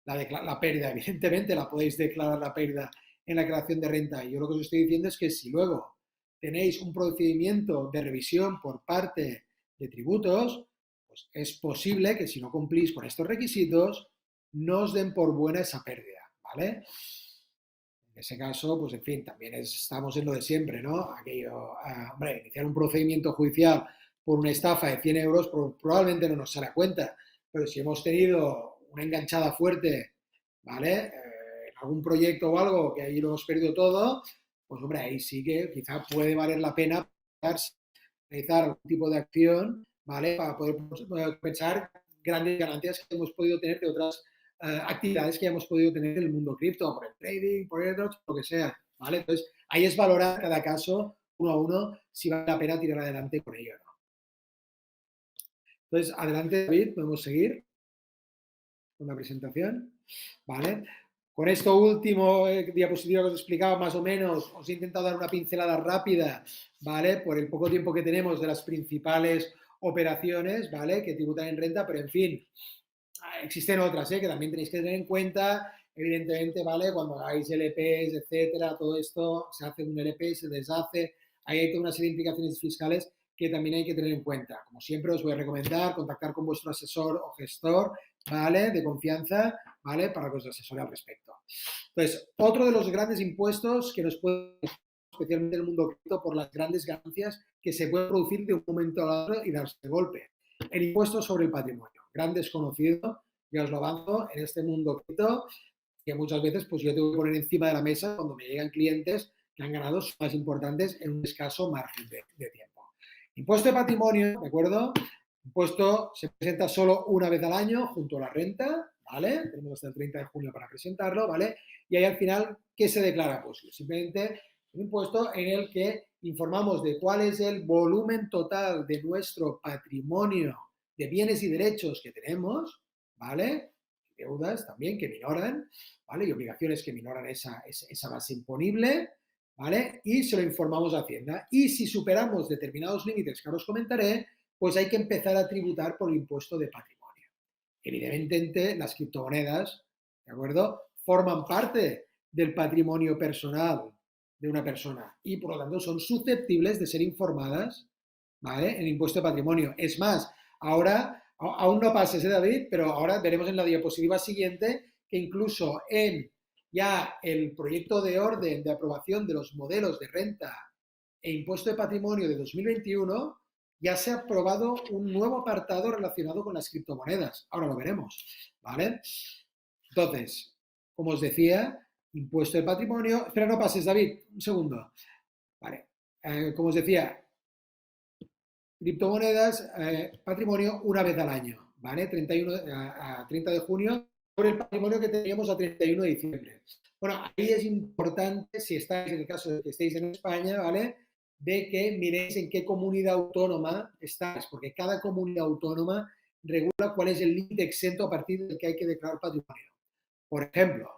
La pérdida, evidentemente, la podéis declarar la pérdida en la declaración de renta. Y yo lo que os estoy diciendo es que si luego tenéis un procedimiento de revisión por parte de tributos, pues es posible que si no cumplís con estos requisitos, no os den por buena esa pérdida, ¿vale? En ese caso, pues en fin, también estamos en lo de siempre, ¿no? Aquello, hombre, iniciar un procedimiento judicial por una estafa de 100 euros probablemente no nos sale a cuenta, pero si hemos tenido una enganchada fuerte, ¿vale? En algún proyecto o algo que ahí lo hemos perdido todo, pues hombre, ahí sí que quizá puede valer la pena realizar algún tipo de acción, ¿vale? Para poder pensar grandes ganancias que hemos podido tener de otras actividades que hemos podido tener en el mundo cripto, por el trading, por airdrops, lo que sea, ¿vale? Entonces, ahí es valorar cada caso uno a uno si vale la pena tirar adelante con ello o no. Entonces, adelante, David, podemos seguir con la presentación, ¿vale? Con esto último diapositiva que os he explicado, más o menos, os he intentado dar una pincelada rápida, ¿vale? Por el poco tiempo que tenemos de las principales operaciones, ¿vale? Que tributan en renta, pero en fin, existen otras, que también tenéis que tener en cuenta, evidentemente, ¿vale? Cuando hagáis LPs, etcétera, todo esto, se hace un LP, se deshace, ahí hay toda una serie de implicaciones fiscales que también hay que tener en cuenta. Como siempre, os voy a recomendar contactar con vuestro asesor o gestor, ¿vale? De confianza, ¿vale? Para que os asesore al respecto. Entonces, otro de los grandes impuestos que nos puede, especialmente en el mundo cripto, por las grandes ganancias que se pueden producir de un momento a otro y darse de golpe. El impuesto sobre el patrimonio, gran desconocido, ya os lo avanzo, en este mundo cripto, que muchas veces pues yo tengo que poner encima de la mesa cuando me llegan clientes que han ganado sumas importantes en un escaso margen de tiempo. Impuesto de patrimonio, ¿de acuerdo? Impuesto se presenta solo una vez al año junto a la renta, ¿vale? Tenemos hasta el 30 de junio para presentarlo, ¿vale? Y ahí al final, ¿qué se declara? Pues simplemente Un impuesto en el que informamos de cuál es el volumen total de nuestro patrimonio de bienes y derechos que tenemos, ¿vale? Deudas también que minoran, ¿vale? Y obligaciones que minoran esa base imponible, ¿vale? Y se lo informamos a Hacienda. Y si superamos determinados límites que ahora os comentaré, pues hay que empezar a tributar por el impuesto de patrimonio. Evidentemente, las criptomonedas, ¿de acuerdo?, forman parte del patrimonio personal de una persona y, por lo tanto, son susceptibles de ser informadas, ¿vale?, en el impuesto de patrimonio. Es más, ahora, aún no pases, David, pero ahora veremos en la diapositiva siguiente que incluso en ya el proyecto de orden de aprobación de los modelos de renta e impuesto de patrimonio de 2021 ya se ha aprobado un nuevo apartado relacionado con las criptomonedas. Ahora lo veremos, ¿vale? Entonces, como os decía, impuesto de patrimonio. Espera, no pases, David, un segundo. Vale. Como os decía, criptomonedas, patrimonio una vez al año, ¿vale? 31 a 30 de junio, por el patrimonio que teníamos a 31 de diciembre. Bueno, ahí es importante, si estáis en el caso de que estéis en España, ¿vale?, de que miréis en qué comunidad autónoma estáis, porque cada comunidad autónoma regula cuál es el límite exento a partir del que hay que declarar patrimonio. Por ejemplo,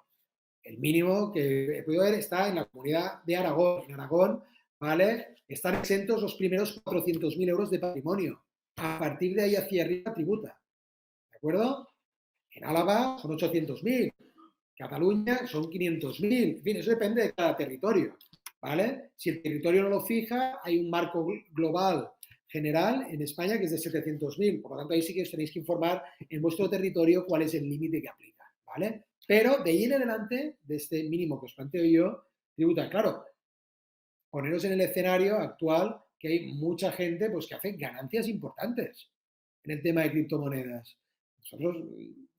el mínimo que he podido ver está en la comunidad de Aragón. En Aragón, ¿vale?, están exentos los primeros 400.000 euros de patrimonio. A partir de ahí hacia arriba tributa. ¿De acuerdo? En Álava son 800.000. Cataluña son 500.000. En fin, eso depende de cada territorio. ¿Vale? Si el territorio no lo fija, hay un marco global general en España que es de 700.000. Por lo tanto, ahí sí que os tenéis que informar en vuestro territorio cuál es el límite que aplica. ¿Vale? Pero de ahí en adelante, de este mínimo que os planteo yo, tributa. Claro, poneros en el escenario actual que hay mucha gente pues, que hace ganancias importantes en el tema de criptomonedas. Nosotros,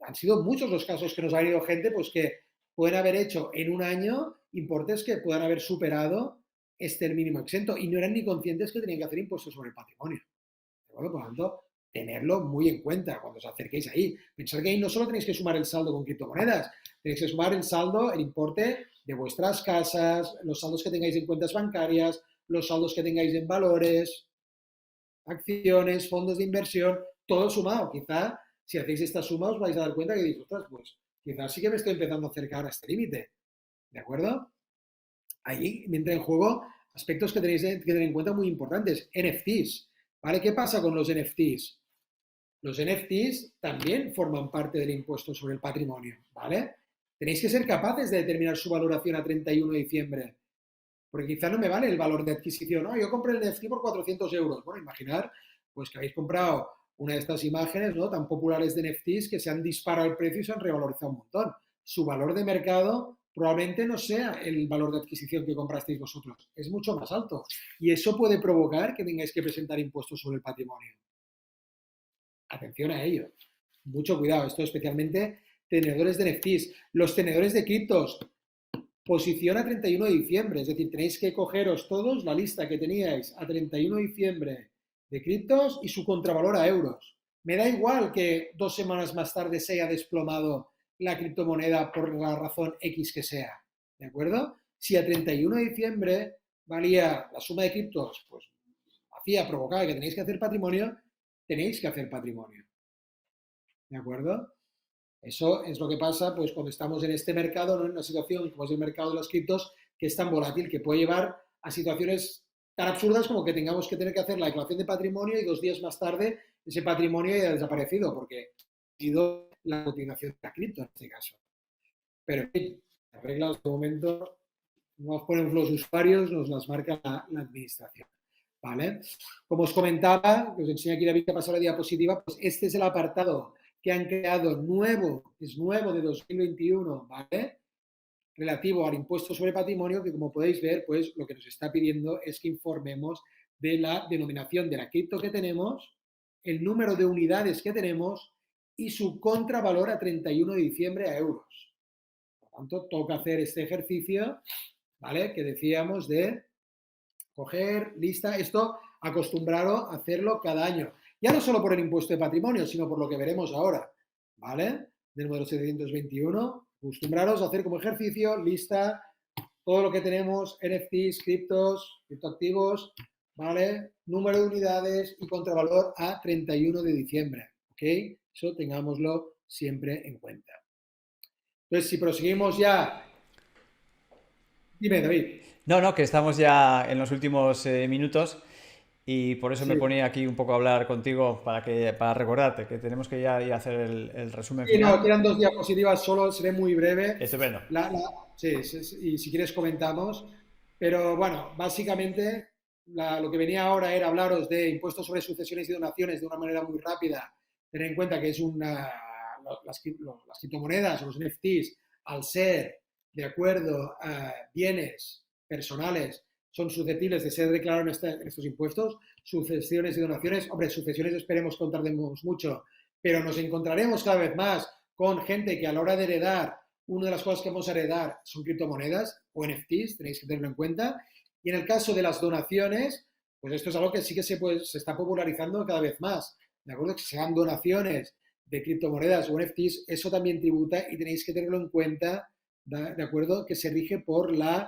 han sido muchos los casos que nos ha venido gente pues, que pueden haber hecho en un año importes que puedan haber superado este mínimo exento y no eran ni conscientes que tenían que hacer impuestos sobre el patrimonio. Bueno, por lo tanto, tenerlo muy en cuenta cuando os acerquéis ahí. Pensar que ahí no solo tenéis que sumar el saldo con criptomonedas, tenéis que sumar el saldo, el importe de vuestras casas, los saldos que tengáis en cuentas bancarias, los saldos que tengáis en valores, acciones, fondos de inversión, todo sumado. Quizá, si hacéis esta suma, os vais a dar cuenta que dices, ostras, pues quizás sí que me estoy empezando a acercar a este límite. ¿De acuerdo? Ahí me entra en juego aspectos que tenéis que tener en cuenta muy importantes. NFTs. ¿Vale? ¿Qué pasa con los NFTs? Los NFTs también forman parte del impuesto sobre el patrimonio. ¿Vale? Tenéis que ser capaces de determinar su valoración a 31 de diciembre. Porque quizá no me vale el valor de adquisición. No, yo compré el NFT por 400 euros. Bueno, imaginar pues que habéis comprado una de estas imágenes, ¿no?, tan populares de NFTs que se han disparado el precio y se han revalorizado un montón. Su valor de mercado probablemente no sea el valor de adquisición que comprasteis vosotros. Es mucho más alto. Y eso puede provocar que tengáis que presentar impuestos sobre el patrimonio. Atención a ello. Mucho cuidado. Esto especialmente tenedores de NFTs. Los tenedores de criptos. Posición a 31 de diciembre. Es decir, tenéis que cogeros todos la lista que teníais a 31 de diciembre de criptos y su contravalor a euros. Me da igual que 2 semanas más tarde se haya desplomado la criptomoneda por la razón X que sea. ¿De acuerdo? Si a 31 de diciembre valía la suma de criptos, pues provocaba que tenéis que hacer patrimonio, tenéis que hacer patrimonio. ¿De acuerdo? Eso es lo que pasa pues, cuando estamos en este mercado, ¿no?, en una situación como es el mercado de los criptos, que es tan volátil, que puede llevar a situaciones tan absurdas como que tengamos que tener que hacer la declaración de patrimonio y 2 días más tarde ese patrimonio ya ha desaparecido porque ha sido la cotización de la cripto en este caso. Pero en fin, las reglas de momento no las ponemos los usuarios, nos las marca la administración. ¿Vale? Como os comentaba, que os enseño aquí David que pasó la diapositiva, pues este es el apartado que han creado nuevo, es nuevo de 2021, ¿vale?, relativo al impuesto sobre patrimonio, que como podéis ver, pues lo que nos está pidiendo es que informemos de la denominación de la cripto que tenemos, el número de unidades que tenemos y su contravalor a 31 de diciembre a euros. Por lo tanto, toca hacer este ejercicio, ¿vale?, que decíamos de coger, lista, esto acostumbrado a hacerlo cada año. Ya no solo por el impuesto de patrimonio, sino por lo que veremos ahora, ¿vale?, del modelo 721, acostumbraros a hacer como ejercicio, lista, todo lo que tenemos, NFTs, criptos, criptoactivos, ¿vale? Número de unidades y contravalor a 31 de diciembre, ¿ok? Eso tengámoslo siempre en cuenta. Entonces, si proseguimos ya, dime, David. No, no, que estamos ya en los últimos minutos y por eso me Sí. ponía aquí un poco a hablar contigo para recordarte que tenemos que ya ir a hacer el resumen Sí, no, final. quedan 2 diapositivas solo, seré muy breve. Estupendo. Sí, y si quieres comentamos. Pero bueno, básicamente lo que venía ahora era hablaros de impuestos sobre sucesiones y donaciones de una manera muy rápida. Tener en cuenta que es las criptomonedas o los NFTs, al ser de acuerdo a bienes personales, son susceptibles de ser declarados en estos impuestos. Sucesiones y donaciones, hombre, sucesiones esperemos que tardemos mucho, pero nos encontraremos cada vez más con gente que a la hora de heredar, una de las cosas que vamos a heredar son criptomonedas o NFTs, tenéis que tenerlo en cuenta. Y en el caso de las donaciones, pues esto es algo que sí que se está popularizando cada vez más, ¿de acuerdo? Que sean donaciones de criptomonedas o NFTs, eso también tributa y tenéis que tenerlo en cuenta, ¿de acuerdo? Que se rige por la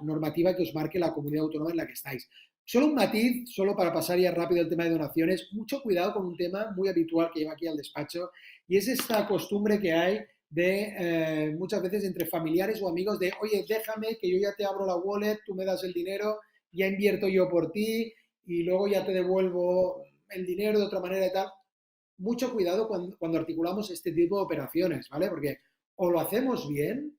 normativa que os marque la comunidad autónoma en la que estáis. Solo un matiz, solo para pasar ya rápido el tema de donaciones, mucho cuidado con un tema muy habitual que lleva aquí al despacho, y es esta costumbre que hay de muchas veces entre familiares o amigos de, oye, déjame que yo ya te abro la wallet, tú me das el dinero, ya invierto yo por ti y luego ya te devuelvo el dinero de otra manera y tal. Mucho cuidado cuando articulamos este tipo de operaciones, ¿vale? Porque o lo hacemos bien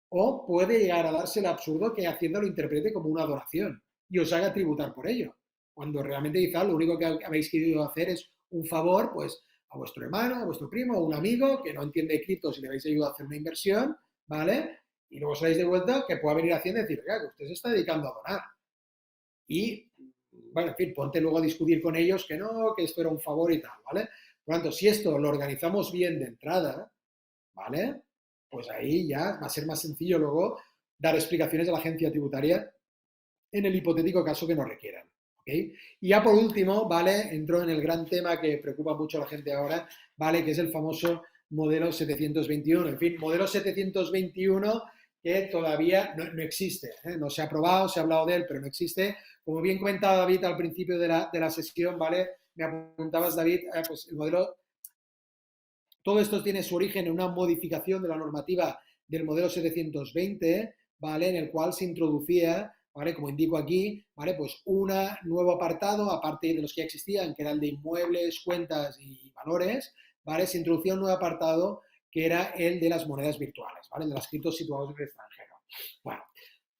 o puede llegar a darse el absurdo que Hacienda lo interprete como una donación y os haga tributar por ello. Cuando realmente quizá lo único que habéis querido hacer es un favor, pues a vuestro hermano, a vuestro primo, o un amigo que no entiende criptos y le habéis ayudado a hacer una inversión, ¿vale? Y luego os dais de vuelta que pueda venir Hacienda y decir, que usted se está dedicando a donar. Y, bueno, en fin, ponte luego a discutir con ellos que no, que esto era un favor y tal, ¿vale? Por lo tanto, si esto lo organizamos bien de entrada, ¿vale? Pues ahí ya va a ser más sencillo luego dar explicaciones a la agencia tributaria en el hipotético caso que nos requieran. ¿Okay? Y ya por último, ¿vale? Entro en el gran tema que preocupa mucho a la gente ahora, ¿vale? Que es el famoso modelo 721. En fin, modelo 721 que todavía no existe, ¿eh? No se ha aprobado, se ha hablado de él, pero no existe. Como bien comentaba David al principio de la sesión, ¿vale? Me apuntabas, David, pues el modelo todo esto tiene su origen en una modificación de la normativa del modelo 720, ¿vale? En el cual se introducía, ¿vale? Como indico aquí, ¿vale? Pues un nuevo apartado, aparte de los que ya existían, que era el de inmuebles, cuentas y valores, ¿vale? Se introducía un nuevo apartado que era el de las monedas virtuales, ¿vale? De los criptos situados en el extranjero. Bueno,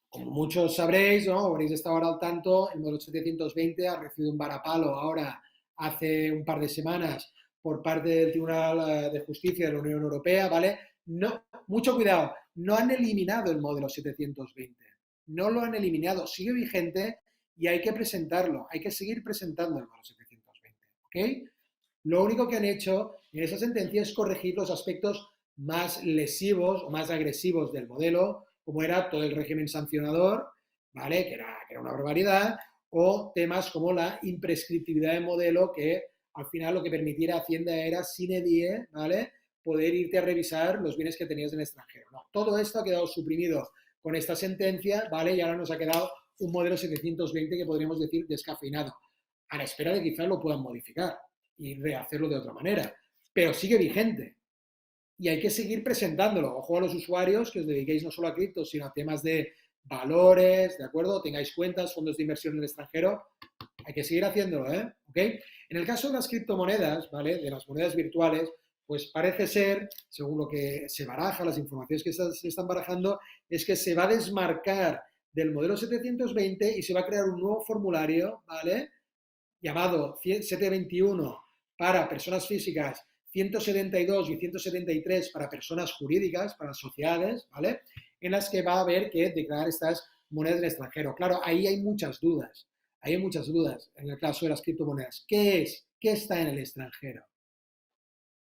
como muchos sabréis, ¿no? Habréis estado ahora al tanto, el modelo 720 ha recibido un varapalo ahora hace un par de semanas por parte del Tribunal de Justicia de la Unión Europea, ¿vale? No, mucho cuidado, no han eliminado el modelo 720, no lo han eliminado, sigue vigente y hay que presentarlo, hay que seguir presentando el modelo 720, ¿ok? Lo único que han hecho en esa sentencia es corregir los aspectos más lesivos o más agresivos del modelo, como era todo el régimen sancionador, ¿vale? Que era una barbaridad, o temas como la imprescriptibilidad del modelo, que al final lo que permitiera a Hacienda era sine die, ¿vale? Poder irte a revisar los bienes que tenías en el extranjero. No, todo esto ha quedado suprimido con esta sentencia, ¿vale? Y ahora nos ha quedado un modelo 720 que podríamos decir descafeinado, a la espera de que quizás lo puedan modificar y rehacerlo de otra manera. Pero sigue vigente y hay que seguir presentándolo. Ojo a los usuarios que os dediquéis no solo a criptos, sino a temas de valores, ¿de acuerdo? Tengáis cuentas, fondos de inversión en el extranjero. Hay que seguir haciéndolo, ¿eh? ¿Ok? En el caso de las criptomonedas, ¿vale? De las monedas virtuales, pues parece ser, según lo que se baraja, las informaciones que se están barajando, es que se va a desmarcar del modelo 720 y se va a crear un nuevo formulario, ¿vale? Llamado 721 para personas físicas, 172 y 173 para personas jurídicas, para sociedades, ¿vale? En las que va a haber que declarar estas monedas del extranjero. Claro, ahí hay muchas dudas. Hay muchas dudas en el caso de las criptomonedas. ¿Qué es? ¿Qué está en el extranjero?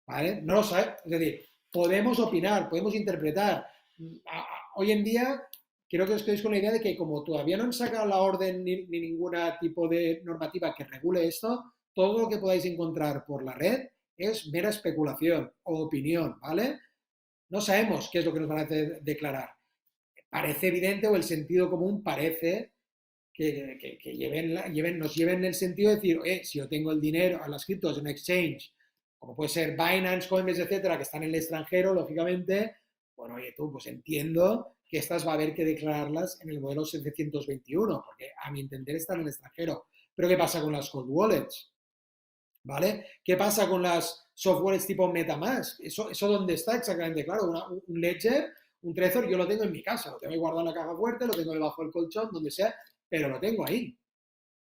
¿Vale? No lo sabe. Es decir, podemos opinar, podemos interpretar. Hoy en día, creo que os quedéis con la idea de que como todavía no han sacado la orden ni ningún tipo de normativa que regule esto, todo lo que podáis encontrar por la red es mera especulación o opinión, ¿vale? No sabemos qué es lo que nos van a declarar. parece evidente, o el sentido común parece nos lleven en el sentido de decir, si yo tengo el dinero a las criptos en un exchange, como puede ser Binance, Coinbase, etcétera, que están en el extranjero, lógicamente, bueno, oye, tú, pues entiendo que estas va a haber que declararlas en el modelo 721, porque a mi entender están en el extranjero. Pero ¿qué pasa con las cold wallets? ¿Vale? ¿Qué pasa con las softwares tipo MetaMask? ¿Eso dónde está exactamente? Claro, un Ledger, un Trezor, yo lo tengo en mi casa, lo tengo ahí guardado en la caja fuerte, lo tengo debajo del colchón, donde sea, pero lo tengo ahí.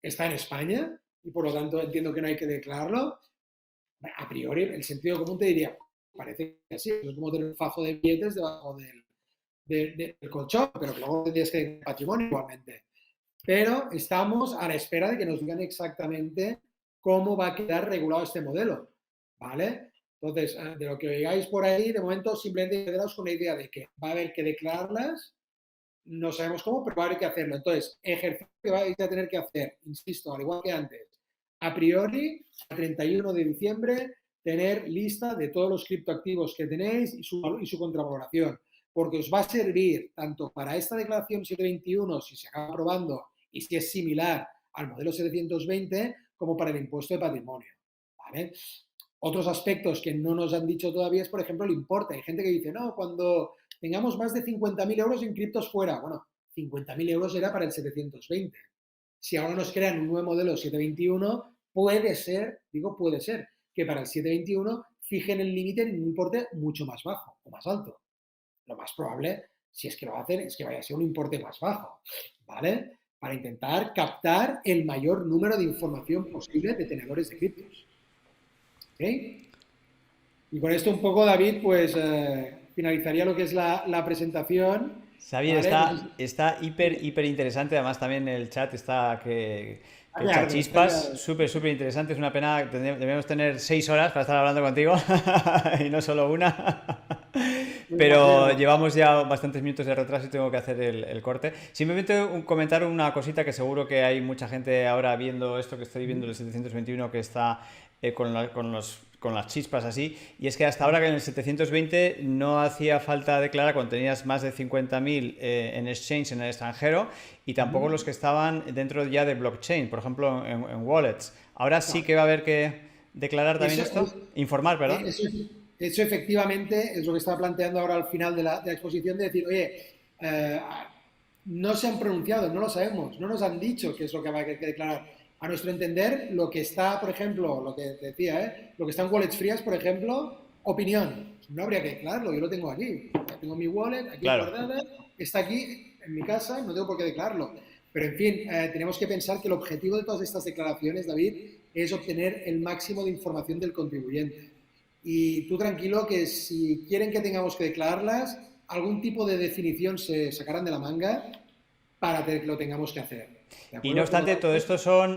Está en España y por lo tanto entiendo que no hay que declararlo. A priori, el sentido común te diría, parece que sí, es como tener un fajo de billetes debajo del colchón, pero que luego tendrías que tener patrimonio igualmente. Pero estamos a la espera de que nos digan exactamente cómo va a quedar regulado este modelo, ¿vale? Entonces, de lo que oigáis por ahí, de momento simplemente quedaros con la idea de que va a haber que declararlas, no sabemos cómo, pero va a haber que hacerlo. Entonces, ejercicio que vais a tener que hacer, insisto, al igual que antes, a priori, a 31 de diciembre, tener lista de todos los criptoactivos que tenéis y su contravaloración, porque os va a servir tanto para esta declaración 721, si se acaba aprobando y si es similar al modelo 720, como para el impuesto de patrimonio, ¿vale? Otros aspectos que no nos han dicho todavía es, por ejemplo, el importe. Hay gente que dice, no, cuando tengamos más de 50.000 euros en criptos fuera. Bueno, 50.000 euros era para el 720. Si ahora nos crean un nuevo modelo 721, puede ser, digo puede ser, que para el 721 fijen el límite en un importe mucho más bajo o más alto. Lo más probable, si es que lo hacen, es que vaya a ser un importe más bajo, ¿vale? Para intentar captar el mayor número de información posible de tenedores de criptos. ¿Ok? Y con esto un poco, David, pues finalizaría lo que es la presentación. Xavier, ¿Vale? está hiper interesante. Además, también el chat que echa Está chispas. claro. Súper interesante. Es una pena. Debemos tener 6 horas para estar hablando contigo y no solo una. Me Pero imagino. llevamos ya bastantes minutos de retraso y tengo que hacer el corte. Simplemente comentar una cosita que seguro que hay mucha gente ahora viendo esto que estoy viendo, el 721, que está con las chispas así. Y es que hasta ahora que en el 720 no hacía falta declarar cuando tenías más de 50.000 en exchange en el extranjero y tampoco los que estaban dentro ya de blockchain, por ejemplo en wallets. Ahora sí que va a haber que declarar también Eso, esto. Informar, perdón. eso, eso efectivamente es lo que estaba planteando ahora al final de la exposición, de decir, oye, eh, no se han pronunciado, no lo sabemos, no nos han dicho qué es lo que va a que declarar. A nuestro entender, lo que está, por ejemplo, lo que decía, lo que está en wallets frías, por ejemplo, opinión. No habría que declararlo, yo lo tengo aquí. Tengo mi wallet aquí Claro. guardada, está aquí en mi casa, no tengo por qué declararlo. Pero en fin, tenemos que pensar que el objetivo de todas estas declaraciones, David, es obtener el máximo de información del contribuyente. Y tú tranquilo que si quieren que tengamos que declararlas, algún tipo de definición se sacarán de la manga para que lo tengamos que hacer. ¿De Y no acuerdo? Por lo obstante, todo tanto, esto son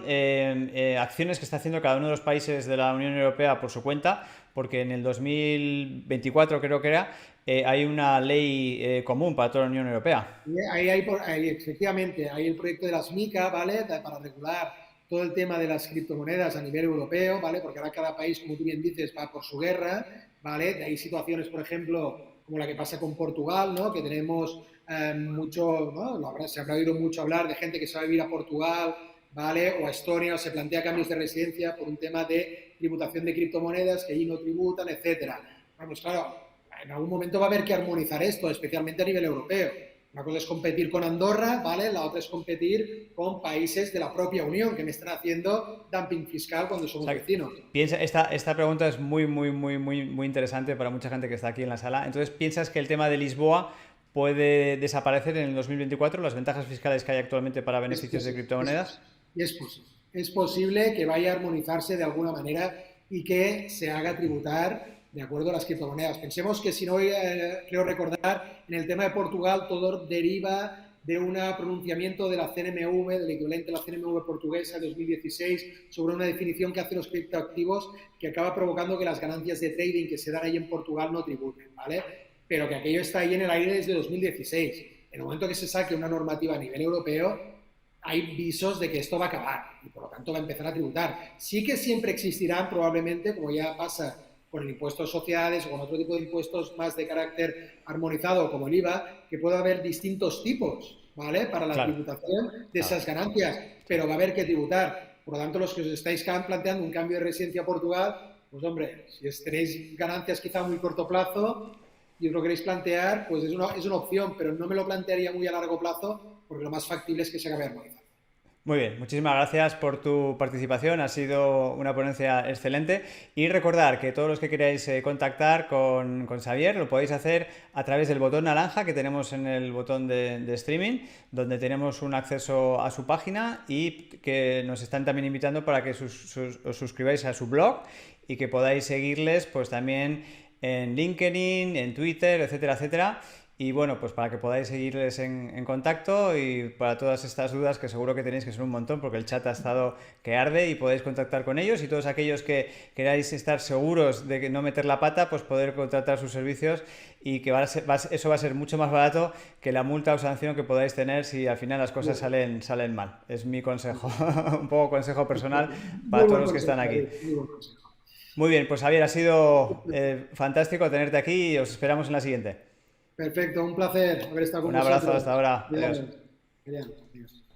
acciones que está haciendo cada uno de los países de la Unión Europea por su cuenta, porque en el 2024 creo que era, hay una ley común para toda la Unión Europea. ahí, efectivamente, hay el proyecto de las MICA, ¿vale? Para regular todo el tema de las criptomonedas a nivel europeo, ¿vale? Porque ahora cada país, como tú bien dices, va por su guerra, ¿vale? Hay situaciones, por ejemplo, como la que pasa con Portugal, ¿no? Que tenemos mucho, ¿no? Se habrá oído mucho hablar de gente que se va a vivir a Portugal, ¿vale? O a Estonia, o se plantea cambios de residencia por un tema de tributación de criptomonedas que allí no tributan, etcétera. Bueno, pues claro, en algún momento va a haber que armonizar esto, especialmente a nivel europeo. Una cosa es competir con Andorra, ¿vale? La otra es competir con países de la propia Unión que me están haciendo dumping fiscal cuando O somos sea, vecinos. esta pregunta es muy interesante para mucha gente que está aquí en la sala. Entonces, ¿piensas que el tema de Lisboa puede desaparecer en el 2024, las ventajas fiscales que hay actualmente para Es beneficios de posible, criptomonedas? es posible. Es posible que vaya a armonizarse de alguna manera y que se haga tributar de acuerdo a las criptomonedas. Pensemos que, si no creo recordar, en el tema de Portugal todo deriva de un pronunciamiento de la CNMV, del equivalente a la CNMV portuguesa de 2016, sobre una definición que hace los criptoactivos que acaba provocando que las ganancias de trading que se dan ahí en Portugal no tributen, ¿vale? Pero que aquello está ahí en el aire desde 2016. En el momento que se saque una normativa a nivel europeo, hay visos de que esto va a acabar y por lo tanto va a empezar a tributar. Sí que siempre existirán probablemente, como ya pasa con el impuestos sociales o con otro tipo de impuestos más de carácter armonizado como el IVA, que puede haber distintos tipos, ¿vale? Para la Claro, tributación de claro. esas ganancias, pero va a haber que tributar. Por lo tanto, los que os estáis planteando un cambio de residencia a Portugal, pues hombre, si tenéis ganancias quizá a muy corto plazo y os lo queréis plantear, pues es una opción, pero no me lo plantearía muy a largo plazo porque lo más factible es que se acabe armonizando. Muy bien, muchísimas gracias por tu participación, ha sido una ponencia excelente y recordar que todos los que queráis contactar con Xavier lo podéis hacer a través del botón naranja que tenemos en el botón de streaming, donde tenemos un acceso a su página y que nos están también invitando para que os suscribáis a su blog y que podáis seguirles pues también en LinkedIn, en Twitter, etcétera, etcétera. Y bueno, pues para que podáis seguirles en contacto y para todas estas dudas que seguro que tenéis, que son un montón, porque el chat ha estado que arde y podéis contactar con ellos y todos aquellos que queráis estar seguros de que no meter la pata, pues poder contratar sus servicios y que eso va a ser mucho más barato que la multa o sanción que podáis tener si al final las cosas salen mal. Es mi consejo, un poco consejo personal para Muy todos buen los que consejo, están aquí. David, muy buen consejo. Muy bien, pues Javier, ha sido fantástico tenerte aquí y os esperamos en la siguiente. Perfecto, un placer haber estado con Un abrazo, vosotros. hasta ahora. Adiós. Cuidaos. Genial. Adiós.